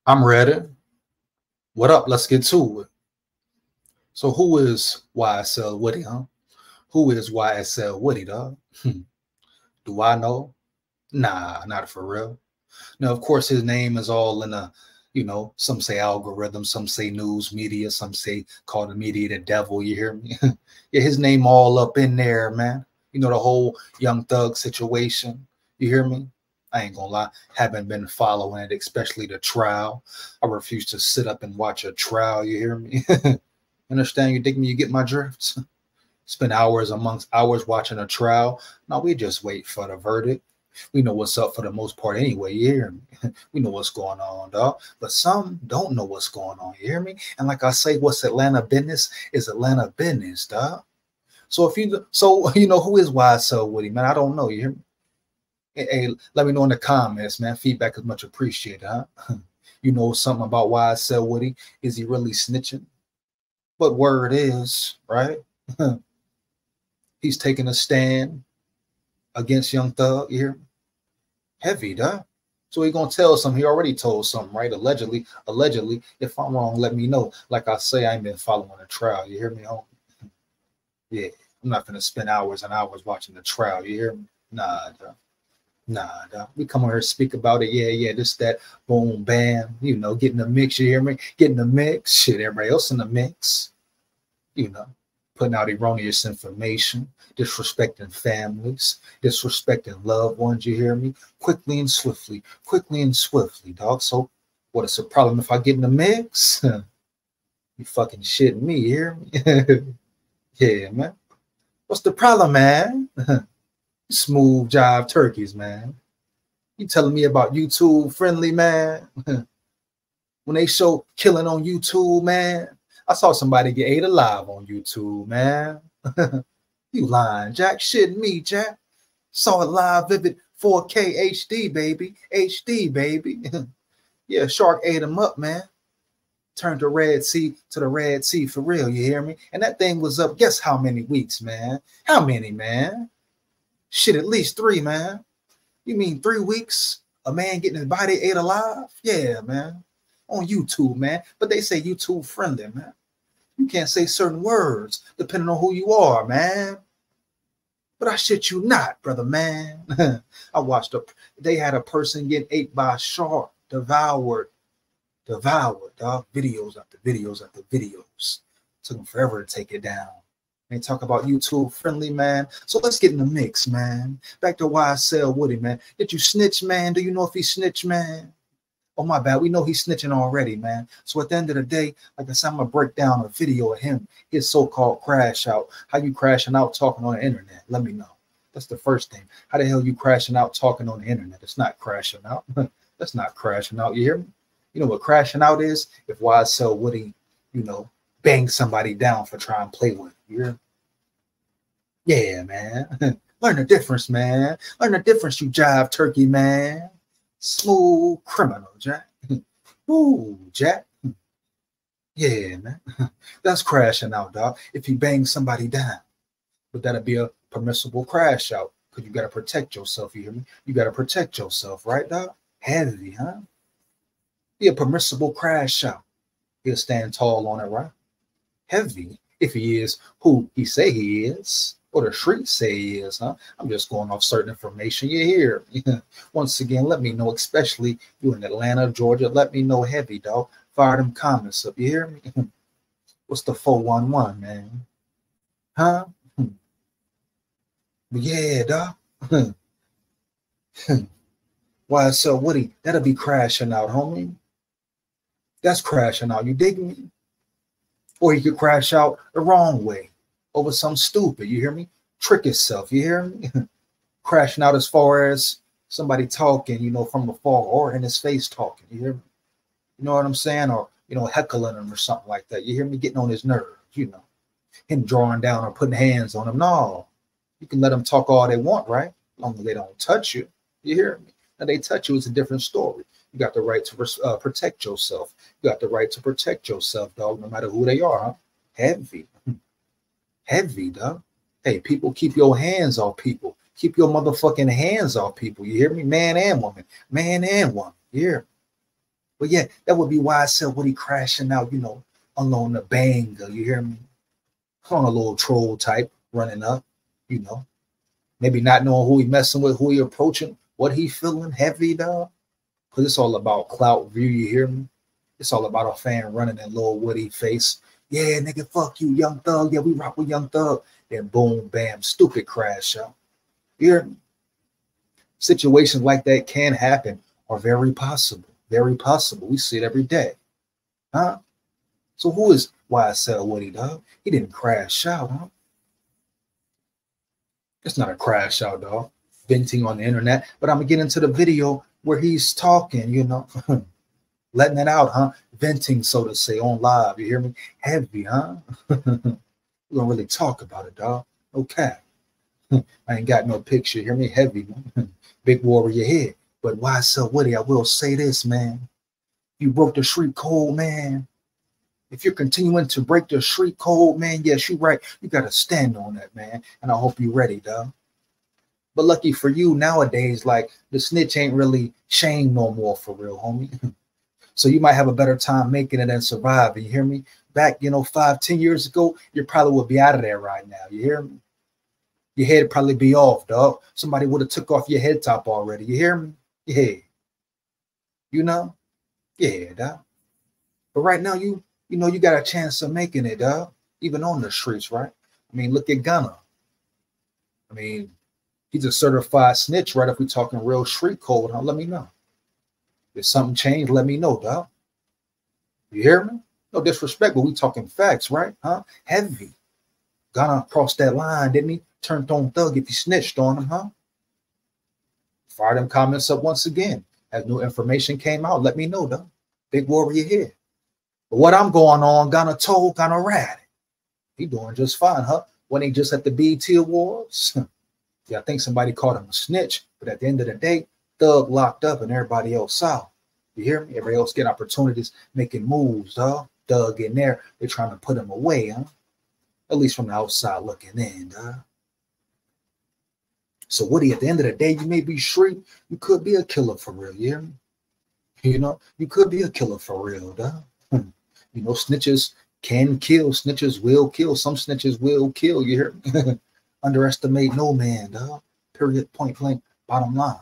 I'm ready. What up? Let's get to it. So who is YSL Woody, huh? Who is YSL Woody, dog? Do I know? Nah, not for real. Now, of course, his name is all in a, some say algorithm, some say news media, some say call the media the devil. You hear me? Yeah, his name all up in there, man. You know, the whole Young Thug situation. You hear me? I ain't gonna lie, haven't been following it, especially the trial. I refuse to sit up and watch a trial. You hear me? Understand? You dig me? You get my drift? Spend hours amongst hours watching a trial. No, we just wait for the verdict. We know what's up for the most part anyway. You hear me? We know what's going on, dog. But some don't know what's going on. You hear me? And like I say, what's Atlanta business is Atlanta business, dog. So who is YSL Woody, man? I don't know. You hear me? Hey, let me know in the comments, man. Feedback is much appreciated, huh? You know something about YSL Woody? Is he really snitching? But word is, right? He's taking a stand against Young Thug. You hear me? Heavy, dog. So he gonna tell something. He already told something, right? Allegedly. If I'm wrong, let me know. Like I say, I ain't been following the trial. You hear me, homie? Yeah, I'm not gonna spend hours and hours watching the trial. You hear me? Nah, dog. Nah, dog. We come over here speak about it. Yeah, this, that, boom, bam. You know, getting the mix. You hear me? Getting the mix. Shit, everybody else in the mix. You know, putting out erroneous information, disrespecting families, disrespecting loved ones. You hear me? Quickly and swiftly, dog. So, what is the problem if I get in the mix? You fucking shitting me, you hear me? Yeah, man. What's the problem, man? Smooth jive turkeys, man. You telling me about YouTube friendly, man? When they show killing on YouTube, man, I saw somebody get ate alive on YouTube, man. You lying, Jack. Shitting me, Jack. Saw it live, vivid 4K HD, baby. HD, baby. Yeah, shark ate him up, man. Turned the Red Sea to the Red Sea for real, you hear me? And that thing was up, guess how many weeks, man? How many, man? Shit, at least 3, man. You mean 3 weeks? A man getting his body ate alive? Yeah, man. On YouTube, man. But they say YouTube friendly, man. You can't say certain words depending on who you are, man. But I shit you not, brother, man. I watched they had a person get ate by a shark, devoured, dog. Videos after videos after videos. Took them forever to take it down. They talk about YouTube friendly, man. So let's get in the mix, man. Back to YSL Woody, man. Did you snitch, man? Do you know if he snitched, man? Oh, my bad. We know he's snitching already, man. So at the end of the day, like I said, I'm going to break down a video of him, his so-called crash out. How you crashing out talking on the internet? Let me know. That's the first thing. How the hell you crashing out talking on the internet? It's not crashing out. That's not crashing out. You hear me? You know what crashing out is? If YSL Woody, bang somebody down for trying to play with him. Yeah, man. Learn the difference, man. Learn the difference, you jive turkey, man. Smooth criminal, Jack. Ooh, Jack. Yeah, man. That's crashing out, dog. If you bang somebody down, but that'll be a permissible crash out because you got to protect yourself. You hear me? You got to protect yourself, right, dog? Heavy, huh? Be a permissible crash out. He'll stand tall on it, right? Heavy, if he is who he say he is, or the streets say he is, huh? I'm just going off certain information you hear. Once again, let me know, especially you in Atlanta, Georgia. Let me know, heavy, dog. Fire them comments up. You hear me? What's the 411, man? Huh? But yeah, dog. YSL Woody, that'll be crashing out, homie. That's crashing out. You dig me? Or you could crash out the wrong way over some stupid. You hear me? Trick yourself. You hear me? Crashing out as far as somebody talking, from afar or in his face talking. You hear me? You know what I'm saying? Or, heckling him or something like that. You hear me? Getting on his nerves, him drawing down or putting hands on him. No, you can let them talk all they want, right? As long as they don't touch you. You hear me? Now they touch you, it's a different story. You got the right to protect yourself. You got the right to protect yourself, dog, no matter who they are, huh? Heavy. Heavy, dog. Hey, people, keep your hands off people. Keep your motherfucking hands off people. You hear me? Man and woman. Man and woman. You hear me? But yeah, that would be YSL Woody crashing out, you know, along the banger, you hear me? On a little troll type running up, you know. Maybe not knowing who he messing with, who he approaching, what he feeling heavy, dog. Because it's all about clout view, you hear me? It's all about a fan running in Lil Woody face. Yeah, nigga, fuck you, Young Thug. Yeah, we rock with Young Thug. Then boom, bam, stupid crash out. You hear me? Situations like that can happen, are very possible. Very possible. We see it every day. Huh? So who is YSL Woody, dog? He didn't crash out, huh? It's not a crash out, dog. Venting on the internet. But I'm going to get into the video where he's talking, you know, letting it out, huh? Venting, so to say, on live. You hear me? Heavy, huh? We don't really talk about it, dog. Okay. I ain't got no picture. You hear me? Heavy, man. Big warrior head. But YSL Woody, I will say this, man. You broke the street code, man. If you're continuing to break the street code, man, yes, you're right. You got to stand on that, man. And I hope you're ready, dog. But lucky for you, nowadays, like, the snitch ain't really shame no more for real, homie. So you might have a better time making it and surviving. You hear me? Back, you know, 5-10 years ago, you probably would be out of there right now. You hear me? Your head would probably be off, dog. Somebody would have took off your head top already. You hear me? Yeah. You know? Yeah, dog. But right now, you know, you got a chance of making it, dog. Even on the streets, right? I mean, look at Gunna. I mean, he's a certified snitch, right? If we're talking real street code, huh? Let me know. If something changed, let me know, dog. You hear me? No disrespect, but we talking facts, right? Huh? Heavy. Gunna crossed that line, didn't he? Turned on Thug if he snitched on him, huh? Fire them comments up once again. As new information came out, let me know, though. Big warrior here. But what I'm going on, Gunna told, Gunna rad. He doing just fine, huh? When he just at the BET Awards. Yeah, I think somebody called him a snitch. But at the end of the day, Thug locked up and everybody else out. You hear me? Everybody else get opportunities, making moves, dog. Thug in there, they're trying to put him away, huh? At least from the outside looking in, dog. So Woody, at the end of the day, you may be street, you could be a killer for real, you hear me? You know, you could be a killer for real, dog. You know, snitches can kill, snitches will kill. Some snitches will kill, you hear me? Underestimate no man, dog. Period, point blank, bottom line.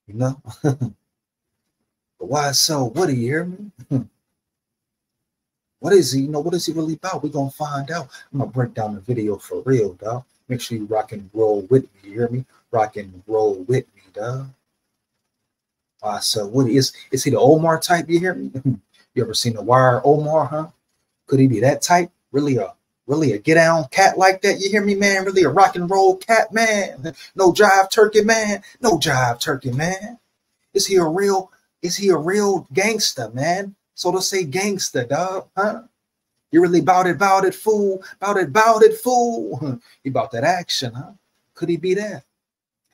You know? But YSL Woody, you hear me? What is he? You know, what is he really about? We're going to find out. I'm going to break down the video for real, dog. Make sure you rock and roll with me. You hear me? Rock and roll with me, dog. So Woody, is he the Omar type? You hear me? You ever seen the Wire Omar, huh? Could he be that type? Really a get down cat like that? You hear me, man? Really a rock and roll cat, man? No jive turkey, man. No jive turkey, man. Is he a real gangster, man? So to say gangster, dog, huh? You really bout it, fool. Bout it, fool. You about that action, huh? Could he be that?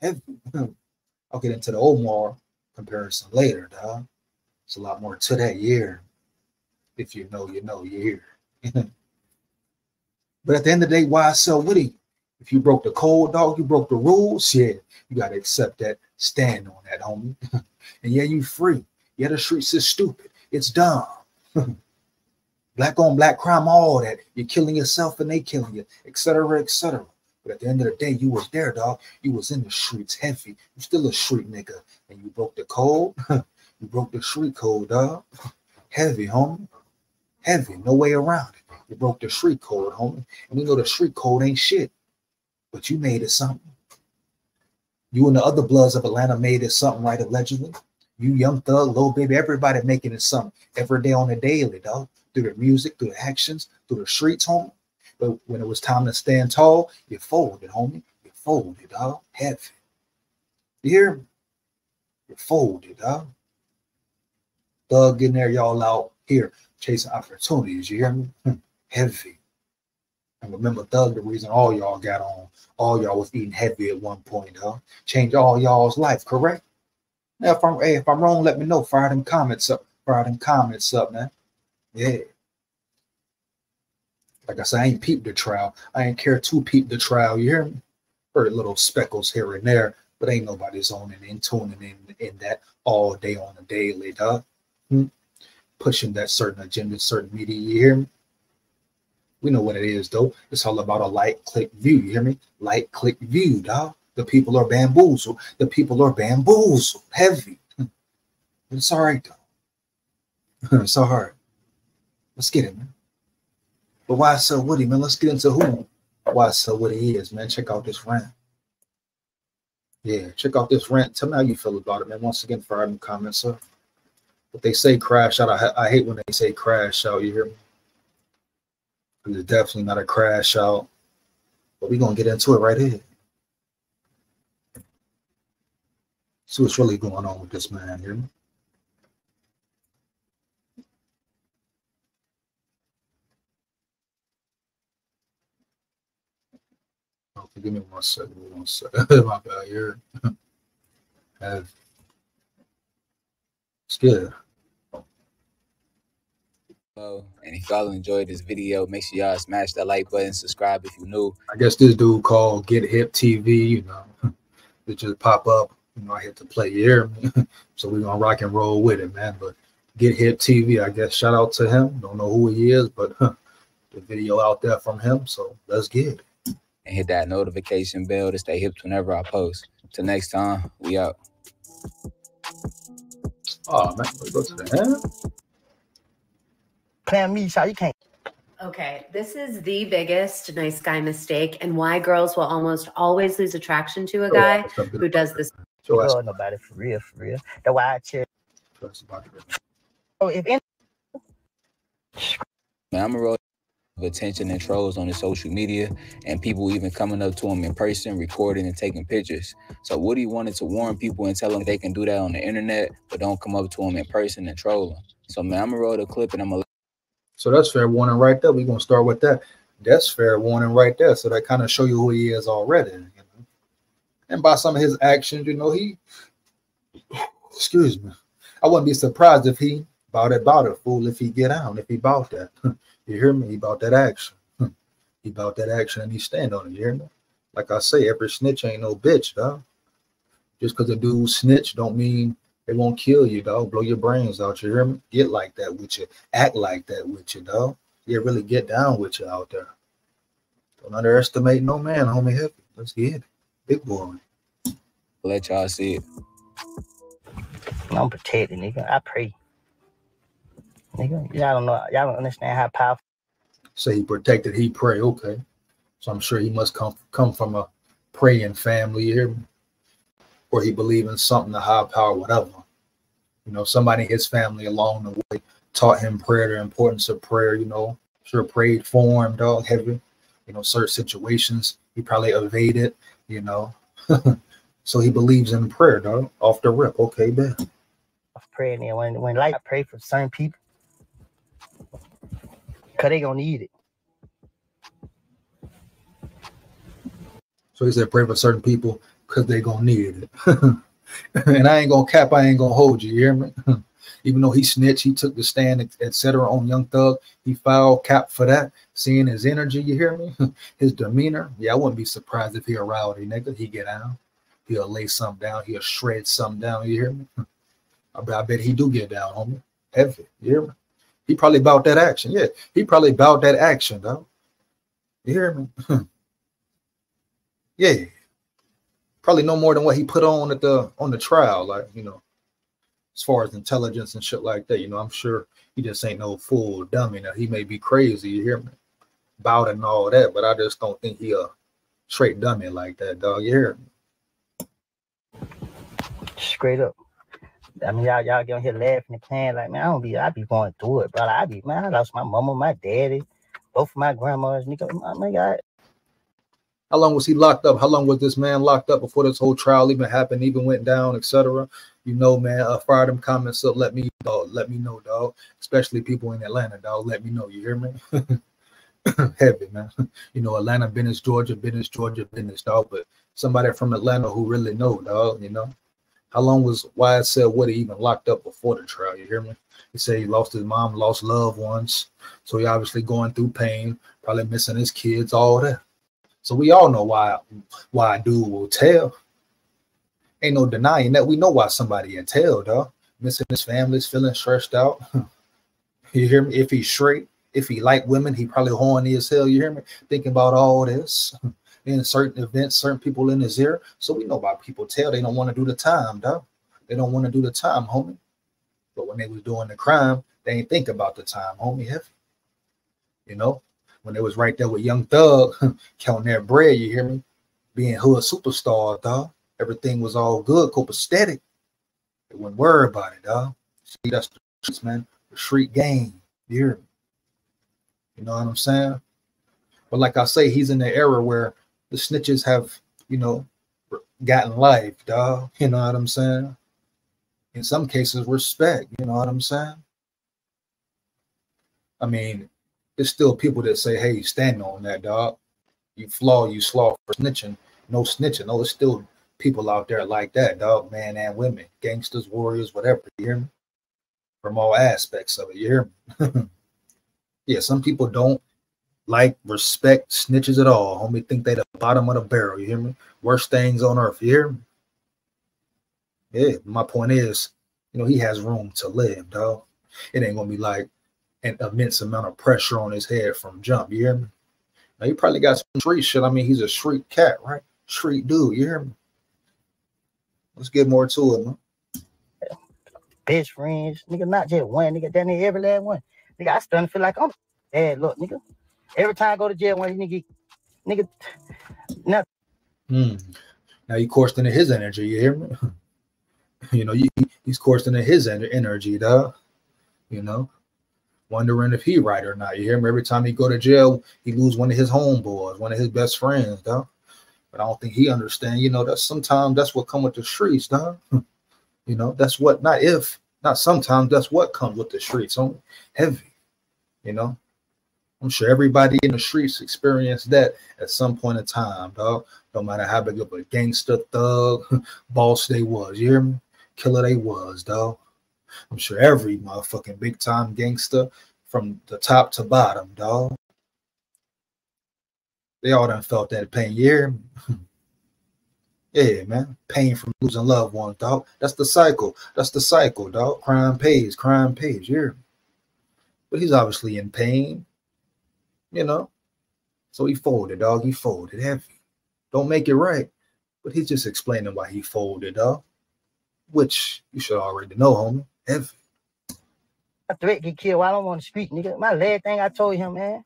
I'll get into the Omar comparison later, dog. It's a lot more to that year. If you know, you know, you're here. But at the end of the day, YSL Woody, if you broke the code, dog, you broke the rules, yeah, you got to accept that, stand on that, homie. And yeah, you free. Yeah, the streets is stupid. It's dumb. Black on black crime, all that. You're killing yourself and they killing you, etc., etc. But at the end of the day, you was there, dog. You was in the streets heavy. You still a street nigga. And you broke the code. You broke the street code, dog. Heavy, homie. Heavy. No way around it. You broke the street code, homie. And we know the street code ain't shit. But you made it something. You and the other Bloods of Atlanta made it something, right, allegedly. You, Young Thug, Lil Baby, everybody making it something every day on the daily, dog. Through the music, through the actions, through the streets, homie. But when it was time to stand tall, you folded, homie. You folded, dog. Heavy. You hear me? You folded, dog. Thug in there, y'all out here chasing opportunities. You hear me? Heavy. And remember, Thug, the reason all y'all got on, all y'all was eating heavy at one point, dog. Changed all y'all's life, correct? Now, if I'm wrong, let me know. Fire them comments up. Fire them comments up, man. Yeah. Like I said, I ain't peeped the trial. I ain't care to peep the trial. You hear me? Heard little speckles here and there, but ain't nobody's on it and tuning in that all day on the daily, dog. Pushing that certain agenda, certain media, you hear me? We know what it is, though. It's all about a like, click, view, you hear me? Like, click, view, dog. The people are bamboozled. The people are bamboozled. Heavy. It's all right, though. It's all right. Let's get it, man. But YSL Woody, man? Let's get into who YSL Woody is, man. Check out this rant. Yeah, check out this rant. Tell me how you feel about it, man. Once again, fire in the comments, sir. But they say crash out. I hate when they say crash out, you hear me? Because it's definitely not a crash out. But we're going to get into it right here. See what's really going on with this man, you hear me? Okay, give me 1 second. 1 second. My bad here. It's good. And if y'all enjoyed this video, make sure y'all smash that like button, subscribe if you new. I guess this dude called Get Hip TV, you know, it just pop up, you know, I hit to play, you hear me? So we're gonna rock and roll with it, man. But Get Hip TV, I guess, shout out to him. Don't know who he is, but the video out there from him, so let's get it. And hit that notification bell to stay hip whenever I post. Till next time, we out. Oh man, let's go to the end. Plan me, child. You can't. Okay, this is the biggest nice guy mistake, and why girls will almost always lose attraction to a guy who does this. Oh, nobody for real, for real. That's why I chill. Oh, if any. Man, I'm a roll of attention and trolls on the social media, and people even coming up to him in person, recording and taking pictures. So Woody wanted to warn people and tell them they can do that on the internet, but don't come up to him in person and troll them. So man, I'm gonna roll the clip and I'm gonna. So that's fair warning right there. We're gonna start with that. That's fair warning right there. So that kind of show you who he is already, you know. And by some of his actions, you know, he, excuse me, I wouldn't be surprised if he about it, fool, if he get out, if he bought that. You hear me? He bought that action. He bought that action and he stand on it, you hear me? Like I say, every snitch ain't no bitch, dog. Just because a dude snitch don't mean they won't kill you, dog. Blow your brains out, you hear me? Get like that with you. Act like that with you, dog. Yeah, really get down with you out there. Don't underestimate no man, homie. Heavy. Let's get it. Big boy. Let y'all see it. I'm protected, nigga. I pray. Nigga, y'all don't know. Y'all don't understand how powerful. Say he protected, he pray. Okay. So I'm sure he must come from a praying family, you hear me? Or he believe in something, a high power, whatever. You know, somebody in his family along the way taught him prayer, the importance of prayer, you know. Sure prayed for him, dog, heavy. You know, certain situations he probably evaded, you know. So he believes in prayer, dog, off the rip. Okay, bet. Praying there when like I pray for certain people. Cause they gonna need it. So he said pray for certain people because they gonna need it. And I ain't gonna cap, I ain't gonna hold you, you hear me? Even though he snitched, he took the stand, etc. on Young Thug, he filed cap for that. Seeing his energy, you hear me? His demeanor, yeah, I wouldn't be surprised if he a rowdy nigga. He get down, he'll lay something down, he'll shred something down, you hear me? I bet he do get down, homie. Heavy, you hear me? He probably about that action. Yeah, he probably about that action, though. You hear me? Yeah. Probably no more than what he put on at the trial, like, you know, as far as intelligence and shit like that. You know, I'm sure he just ain't no fool dummy. Now he may be crazy, you hear me? About it and all that, but I just don't think he a straight dummy like that, dog. You hear me? Straight up. I mean, y'all get on here laughing and playing like, man, I be going through it, brother. I lost my mama, my daddy, both of my grandmas, nigga. My God. How long was he locked up? How long was this man locked up before this whole trial even happened, even went down, etc.? You know, man, fire them comments up. Let me know, dog. Especially people in Atlanta, dog. Let me know. You hear me? Heavy, man. You know, Atlanta business, Georgia business, dog. But somebody from Atlanta who really know, dog, you know. How long was YSL Woody even locked up before the trial? You hear me? He said he lost his mom, lost loved ones. So he obviously going through pain, probably missing his kids, all that. So we all know why a dude will tell. Ain't no denying that. We know why somebody will tell, dog. missing his families, feeling stressed out. You hear me? If he's straight, if he like women, he probably horny as hell. You hear me? Thinking about all this in certain events, certain people in his ear. So we know about people tell they don't want to do the time, dog. They don't want to do the time, homie. But when they was doing the crime, they ain't think about the time, homie. Heavy. You know, when they was right there with Young Thug, counting their bread, you hear me? Being hood superstar, dog. Everything was all good, copacetic. They wouldn't worry about it, dog. See, that's the streets, man. The street game. You hear me? You know what I'm saying? But like I say, he's in the era where the snitches have, you know, gotten life, dog. You know what I'm saying? In some cases, respect. You know what I'm saying? I mean, there's still people that say, hey, stand on that, dog. You slaw for snitching. No snitching. No, there's still people out there like that, dog. Men and women. Gangsters, warriors, whatever. You hear me? From all aspects of it. You hear me? Yeah, some people don't like, respect snitches at all. Homie, think they the bottom of the barrel. You hear me? Worst things on earth. You hear me? Yeah, my point is, you know, he has room to live, dog. It ain't gonna be like an immense amount of pressure on his head from jump. You hear me? Now, he probably got some street shit. I mean, he's a street cat, right? Street dude. You hear me? Let's get more to it, man. Best friends, nigga, not just one, nigga, down there every last one. Nigga, I starting to feel like I'm bad. Look, nigga. Every time I go to jail, one nigga, nothing. Now you coursed into his energy, you hear me? You know, he's coursed into his energy, dog. You know, wondering if he right or not. You hear me? Every time he go to jail, he lose one of his homeboys, one of his best friends, dog. But I don't think he understand. You know, that sometimes that's what come with the streets, dog. You know, that's what, not sometimes, that's what comes with the streets. On heavy, you know. I'm sure everybody in the streets experienced that at some point in time, dog. No matter how big of a gangster, thug, boss they was, you hear me? Killer they was, dog. I'm sure every motherfucking big time gangster from the top to bottom, dog. They all done felt that pain, you hear me? Yeah, man. Pain from losing loved ones, dog. That's the cycle. That's the cycle, dog. Crime pays, you hear me? But he's obviously in pain. You know, so he folded, dog. He folded heavy. Don't make it right, but he's just explaining why he folded, dog. Which you should already know, homie. Heavy. A threat get killed while I'm on the street, nigga. My last thing I told him, man.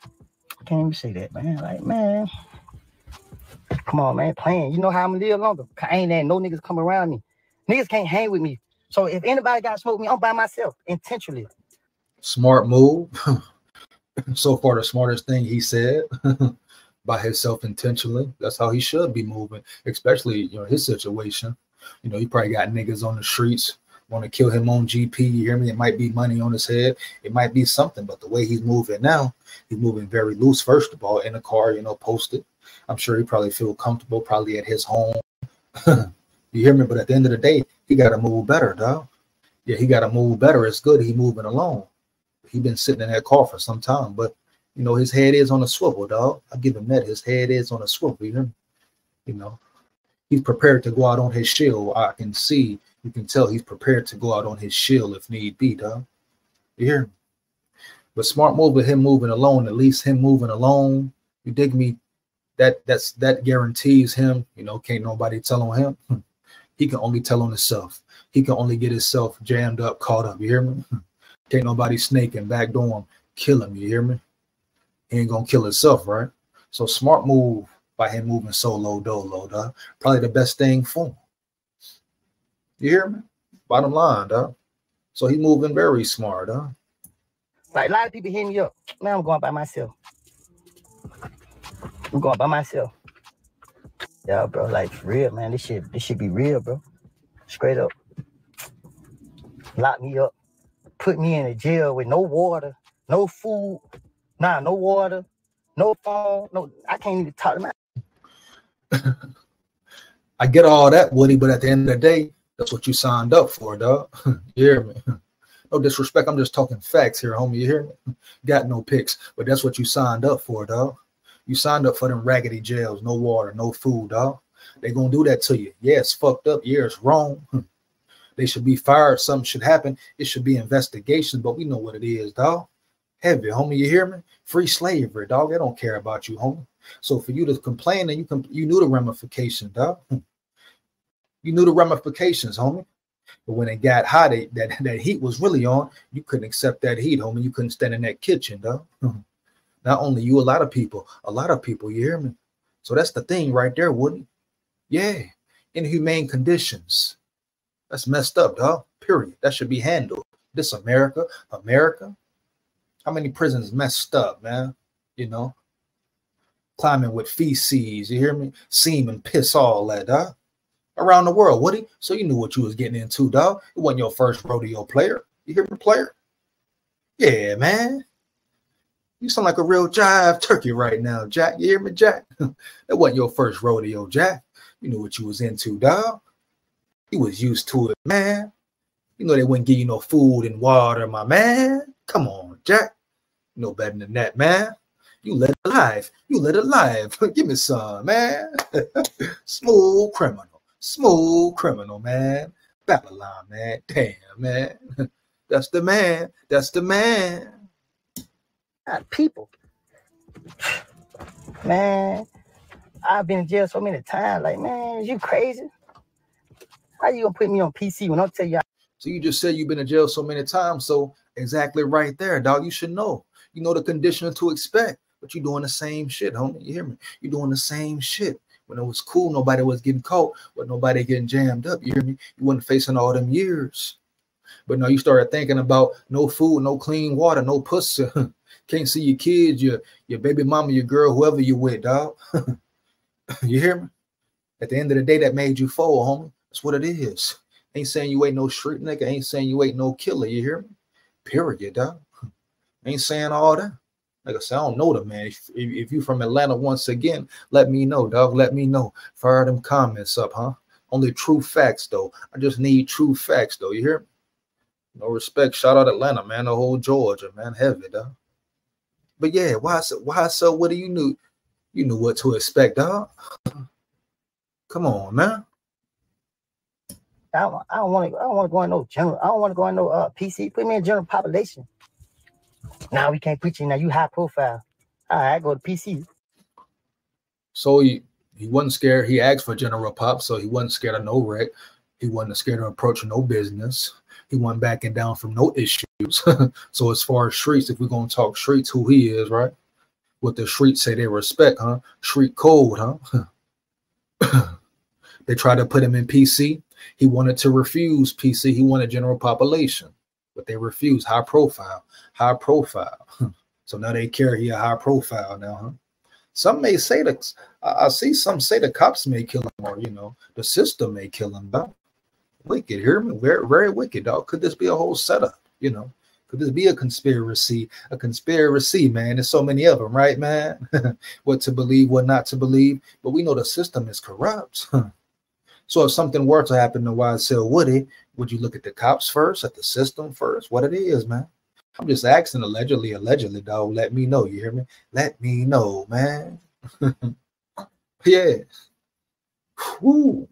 I can't even say that, man. Like, man, come on, man. Playing. You know how I'm gonna live longer. I ain't had no niggas come around me. Niggas can't hang with me. So if anybody got smoke with me, I'm by myself intentionally. Smart move. So far, the smartest thing he said by himself intentionally. That's how he should be moving, especially, you know, his situation. You know, he probably got niggas on the streets want to kill him on GP. You hear me? It might be money on his head. It might be something, but the way he's moving now, he's moving very loose. First of all, in the car, you know, posted. I'm sure he probably feel comfortable, probably at his home. You hear me? But at the end of the day, he got to move better, dog. Yeah, he got to move better. It's good he moving along. He been sitting in that car for some time, but you know, his head is on a swivel, dog. I give him that. His head is on a swivel. You know, he's prepared to go out on his shield. I can see, you can tell he's prepared to go out on his shield if need be, dog. You hear me? But smart move with him moving alone, at least him moving alone. You dig me? That guarantees him, you know, can't nobody tell on him. He can only tell on himself. He can only get himself jammed up, caught up. You hear me? Can't nobody snake him, backdoor him, kill him. You hear me? He ain't gonna kill himself, right? So smart move by him moving solo dolo, dog. Probably the best thing for him. You hear me? Bottom line, dog. So he moving very smart, dog. Like a lot of people hitting me up. Man, I'm going by myself. I'm going by myself. Yeah, bro. Like for real, man. This should be real, bro. Straight up. Lock me up. Put me in a jail with no water, no food, no water, no phone, no, I can't even talk to my. I get all that, Woody, but at the end of the day, that's what you signed up for, dog. You hear me? No disrespect, I'm just talking facts here, homie. You hear me? Got no pics, but that's what you signed up for, dog. You signed up for them raggedy jails, no water, no food, dog. They gonna do that to you. Yeah, it's fucked up. Yeah, it's wrong. They should be fired. Something should happen. It should be investigations, but we know what it is, dog. Heavy, homie, you hear me? Free slavery, dog. They don't care about you, homie. So for you to complain, and you knew the ramifications, dog. You knew the ramifications, homie. But when it got hot, that heat was really on. You couldn't accept that heat, homie. You couldn't stand in that kitchen, dog. Not only you, a lot of people, you hear me? So that's the thing right there, Woody. Yeah, inhumane conditions. That's messed up, dog. Period. That should be handled. This America. How many prisons messed up, man? You know, climbing with feces, you hear me? Semen, piss, all that, dog. Around the world, Woody. So you knew what you was getting into, dog. It wasn't your first rodeo player. You hear me, player? Yeah, man. You sound like a real jive turkey right now, Jack. You hear me, Jack? That wasn't your first rodeo, Jack. You knew what you was into, dog. You was used to it, man. You know they wouldn't give you no food and water, my man. Come on, Jack. You know better than that, man. You let it live. You let it live. Give me some, man. Smooth criminal, man. Babylon, man. Damn, man. That's the man. That's the man. God, people. Man, I've been in jail so many times. Like, man, is you crazy? How you gonna put me on PC when I'm tell you? So you just said you've been in jail so many times. So exactly right there, dog. You should know. You know the condition to expect. But you're doing the same shit, homie. You hear me? You're doing the same shit. When it was cool, nobody was getting caught. But nobody getting jammed up. You hear me? You wasn't facing all them years. But now you started thinking about no food, no clean water, no pussy. Can't see your kids, your baby mama, your girl, whoever you with, dog. You hear me? At the end of the day, that made you fall, homie. That's what it is. Ain't saying you ain't no street nigga. Ain't saying you ain't no killer. You hear me? Period, dog. Ain't saying all that. Like I said, I don't know the man. If you from Atlanta, once again, let me know, dog. Let me know. Fire them comments up, huh? Only true facts, though. I just need true facts, though. You hear me? No respect. Shout out Atlanta, man. The whole Georgia, man. Heavy, dog. But yeah, why so? What do you knew? You knew what to expect, dog. Come on, man. I don't want to go in no general. I don't want to go in no PC. Put me in general population. Now we can't put you. Now you high profile. All right, go to PC. So he wasn't scared. He asked for general pop, so he wasn't scared of no wreck. He wasn't scared of approaching no business. He wasn't backing down from no issues. So as far as streets, if we're gonna talk streets, who he is, right? What the streets say they respect, huh? Street code, huh? They tried to put him in PC. He wanted to refuse PC. He wanted general population, but they refused. High profile. So now they care he a high profile now, huh? Some may say that I see some say the cops may kill him, or the system may kill him. Dog. Wicked, hear me? Very, very wicked, dog. Could this be a whole setup? Could this be a conspiracy? A conspiracy, man. There's so many of them, right, man? What to believe, what not to believe. But we know the system is corrupt. So if something were to happen to YSL Woody, would you look at the cops first, at the system first? What it is, man? I'm just asking allegedly, dog. Let me know. You hear me? Let me know, man. Yeah. Woo.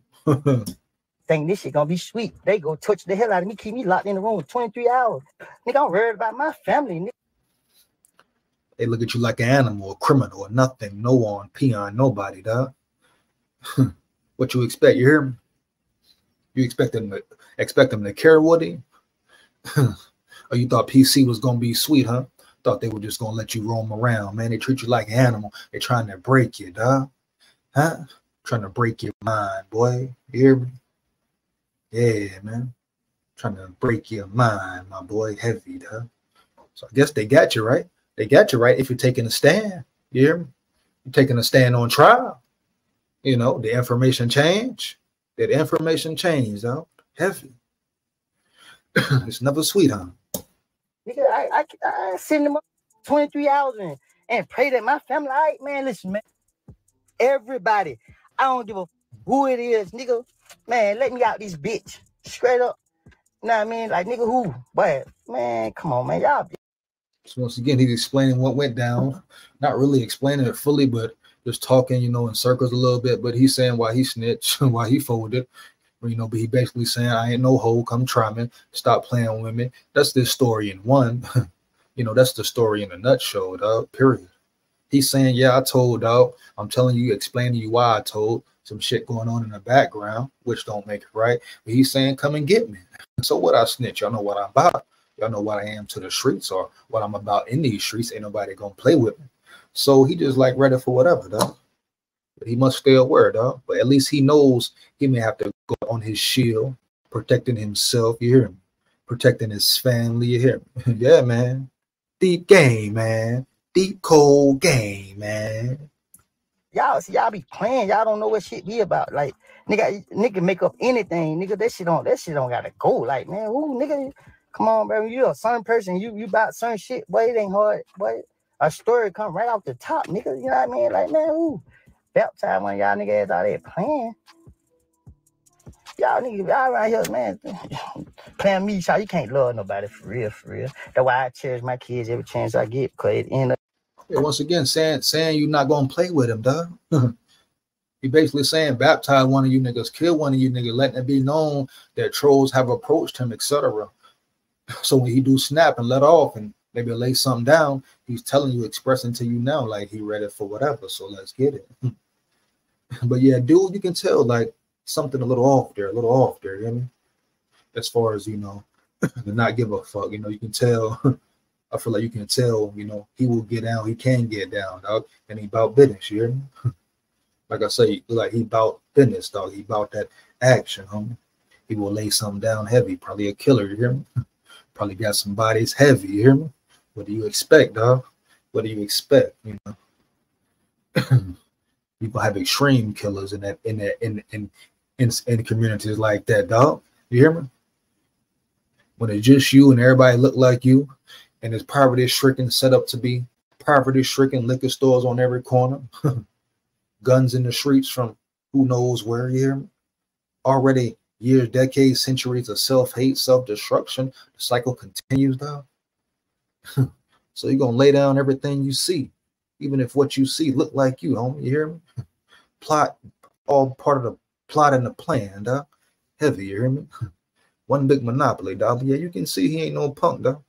Think this shit gonna be sweet. They go touch the hell out of me, keep me locked in the room 23 hours. Nigga, I'm worried about my family. Nigga. They look at you like an animal, a criminal, or nothing, no one, peon, nobody, dog. What you expect? You hear me? You expect them to care, Woody? Or you thought PC was gonna be sweet, huh? Thought they were just gonna let you roam around, man. They treat you like an animal. They're trying to break you, dog. Huh? Trying to break your mind, boy. You hear me? Yeah, man. Trying to break your mind, my boy. Heavy, dog. So I guess they got you right. They got you right if you're taking a stand. You hear me? You're taking a stand on trial. The information change. That information change, though. Heavy. It's never sweet, huh? Nigga, I send them up 23 hours and pray that my family, all right, man, listen, man. Everybody, I don't give a who it is, nigga. Man, let me out this bitch. Straight up. You know what I mean? Like, nigga, who? But, man, come on, man. Y'all. So once again, he's explaining what went down. Not really explaining it fully, but just talking, in circles a little bit. But he's saying why he snitched, why he folded. You know, but he basically saying, I ain't no hoe, come try me, stop playing with me. That's this story in one. You know, that's the story in a nutshell, dog, period. He's saying, yeah, I told, dog. I'm telling you, explaining to you why I told. Some shit going on in the background, which don't make it right. But he's saying, come and get me. So what I snitch, y'all know what I'm about. Y'all know what I am to the streets or what I'm about in these streets. Ain't nobody gonna play with me. So he just like ready for whatever, dog. But he must stay aware, dog. But at least he knows he may have to go on his shield, protecting himself, you hear me? Protecting his family, you hear me? Yeah, man. Deep game, man. Deep cold game, man. Y'all see, y'all be playing. Y'all don't know what shit be about. Like, nigga make up anything. Nigga, that shit don't gotta go. Like, man, who nigga? Come on, bro. You a certain person. You about certain shit. Boy, it ain't hard. Boy, a story come right off the top, nigga. You know what I mean? Like, man, who? Baptized when y'all niggas out there playing. Y'all niggas, y'all around here, man, playing me, child. You can't love nobody for real, for real. That's why I cherish my kids every chance I get. Cause it end up. Yeah, once again, saying you're not gonna play with him, dog. He basically saying baptize one of you niggas, kill one of you niggas, letting it be known that trolls have approached him, etc. So when he do snap and let off and maybe lay something down, he's telling you, expressing to you now, like he ready for whatever. So let's get it. But yeah, dude, you can tell like something a little off there, you know what I mean? As far as, you know, to not give a fuck, you know, you can tell. I feel like you can tell, you know, he will get down, he can get down, dog, and he about business, you hear me? Like I say, like he about business, dog. He about that action, homie. He will lay something down heavy, probably a killer, you hear me? Probably got some bodies heavy, you hear me? What do you expect, dog? What do you expect, you know? People have extreme killers in communities like that, dog. You hear me? When it's just you and everybody look like you, and it's poverty-stricken, set up to be poverty-stricken, liquor stores on every corner, guns in the streets from who knows where, you hear me? Already years, decades, centuries of self-hate, self-destruction. The cycle continues, dog. So you're gonna lay down everything you see, even if what you see look like you, homie. You hear me? Plot, all part of the plot and the plan, dog. Heavy, you hear me? One big monopoly, dog. But yeah, you can see he ain't no punk, dog.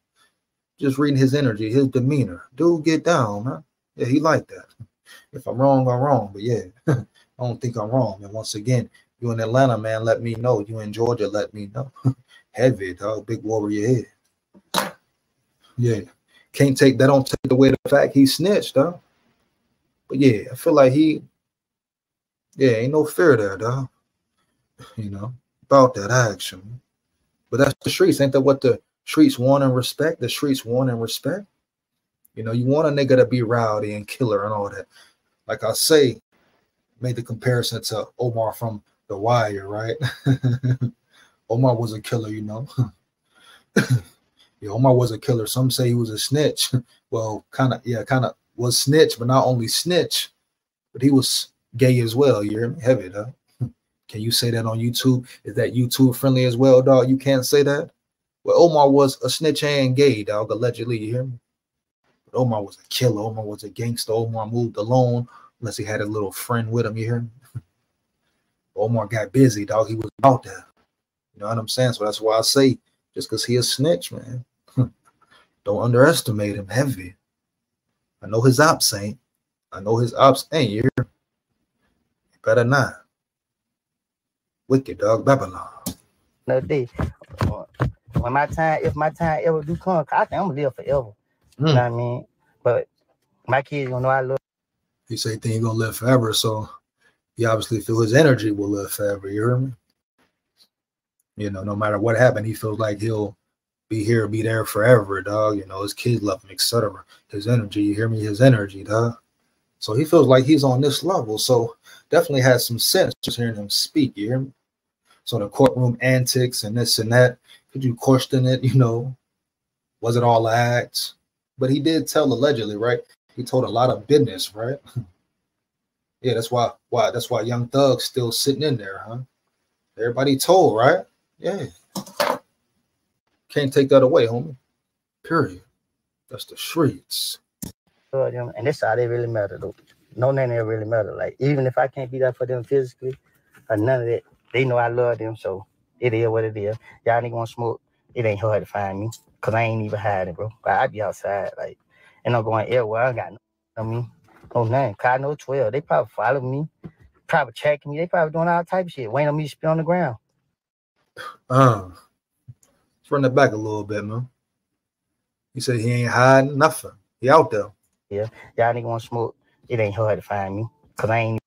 Just reading his energy, his demeanor. Dude, get down, man. Yeah, he like that. If I'm wrong, I'm wrong. But yeah, I don't think I'm wrong. And once again, you in Atlanta, man, let me know. You in Georgia, let me know. Heavy, dog. Big warrior head. Yeah. Can't take that, don't take away the fact he snitched, dog. But yeah, I feel like ain't no fear there, dog. You know, about that action. But that's the streets. Ain't that what the streets want and respect? The streets want and respect. You know, you want a nigga to be rowdy and killer and all that. Like I say, made the comparison to Omar from The Wire, right? Omar was a killer, you know. Yeah, Omar was a killer. Some say he was a snitch. Well, kind of was snitch, but not only snitch, but he was gay as well. You hear me? Heavy, dog. Can you say that on YouTube? Is that YouTube friendly as well, dog? You can't say that? Well, Omar was a snitch and gay, dog, allegedly, you hear me? But Omar was a killer. Omar was a gangster. Omar moved alone unless he had a little friend with him, you hear me? Omar got busy, dog. He was out there. You know what I'm saying? So that's why I say, just because he a snitch, man, don't underestimate him. Heavy. I know his ops ain't. You hear me? Better not. Wicked, dog. Babylon. Another day. When if my time ever do come, I think I'm gonna live forever. You know what I mean? But my kids gonna know I love. He say he gonna live forever, so he obviously feel his energy will live forever. You hear me? You know, no matter what happened, he feels like he'll be here, be there forever, dog. You know, his kids love him, etc. His energy, you hear me? His energy, dog. So he feels like he's on this level. So definitely has some sense just hearing him speak. You hear me? So the courtroom antics and this and that, could you question it? You know, was it all acts? But he did tell allegedly, right? He told a lot of business, right? Yeah, that's why Young Thug's still sitting in there, huh? Everybody told, right? Yeah. Can't take that away, homie. Period. That's the streets. And that's how they really matter, though. No none of that really matter. Like, even if I can't be there for them physically or none of that, They know I love them, so it is what it is. Y'all niggas want smoke, it ain't hard to find me, cause I ain't even hiding, bro. I be outside, like, and I'm going everywhere. I got no name. Cause I know 12. They probably follow me, probably checking me. They probably doing all type of shit, waiting on me to spit on the ground. Let's run that back a little bit, man. He said he ain't hiding nothing. He out there. Yeah, y'all niggas want smoke, it ain't hard to find me, cause I ain't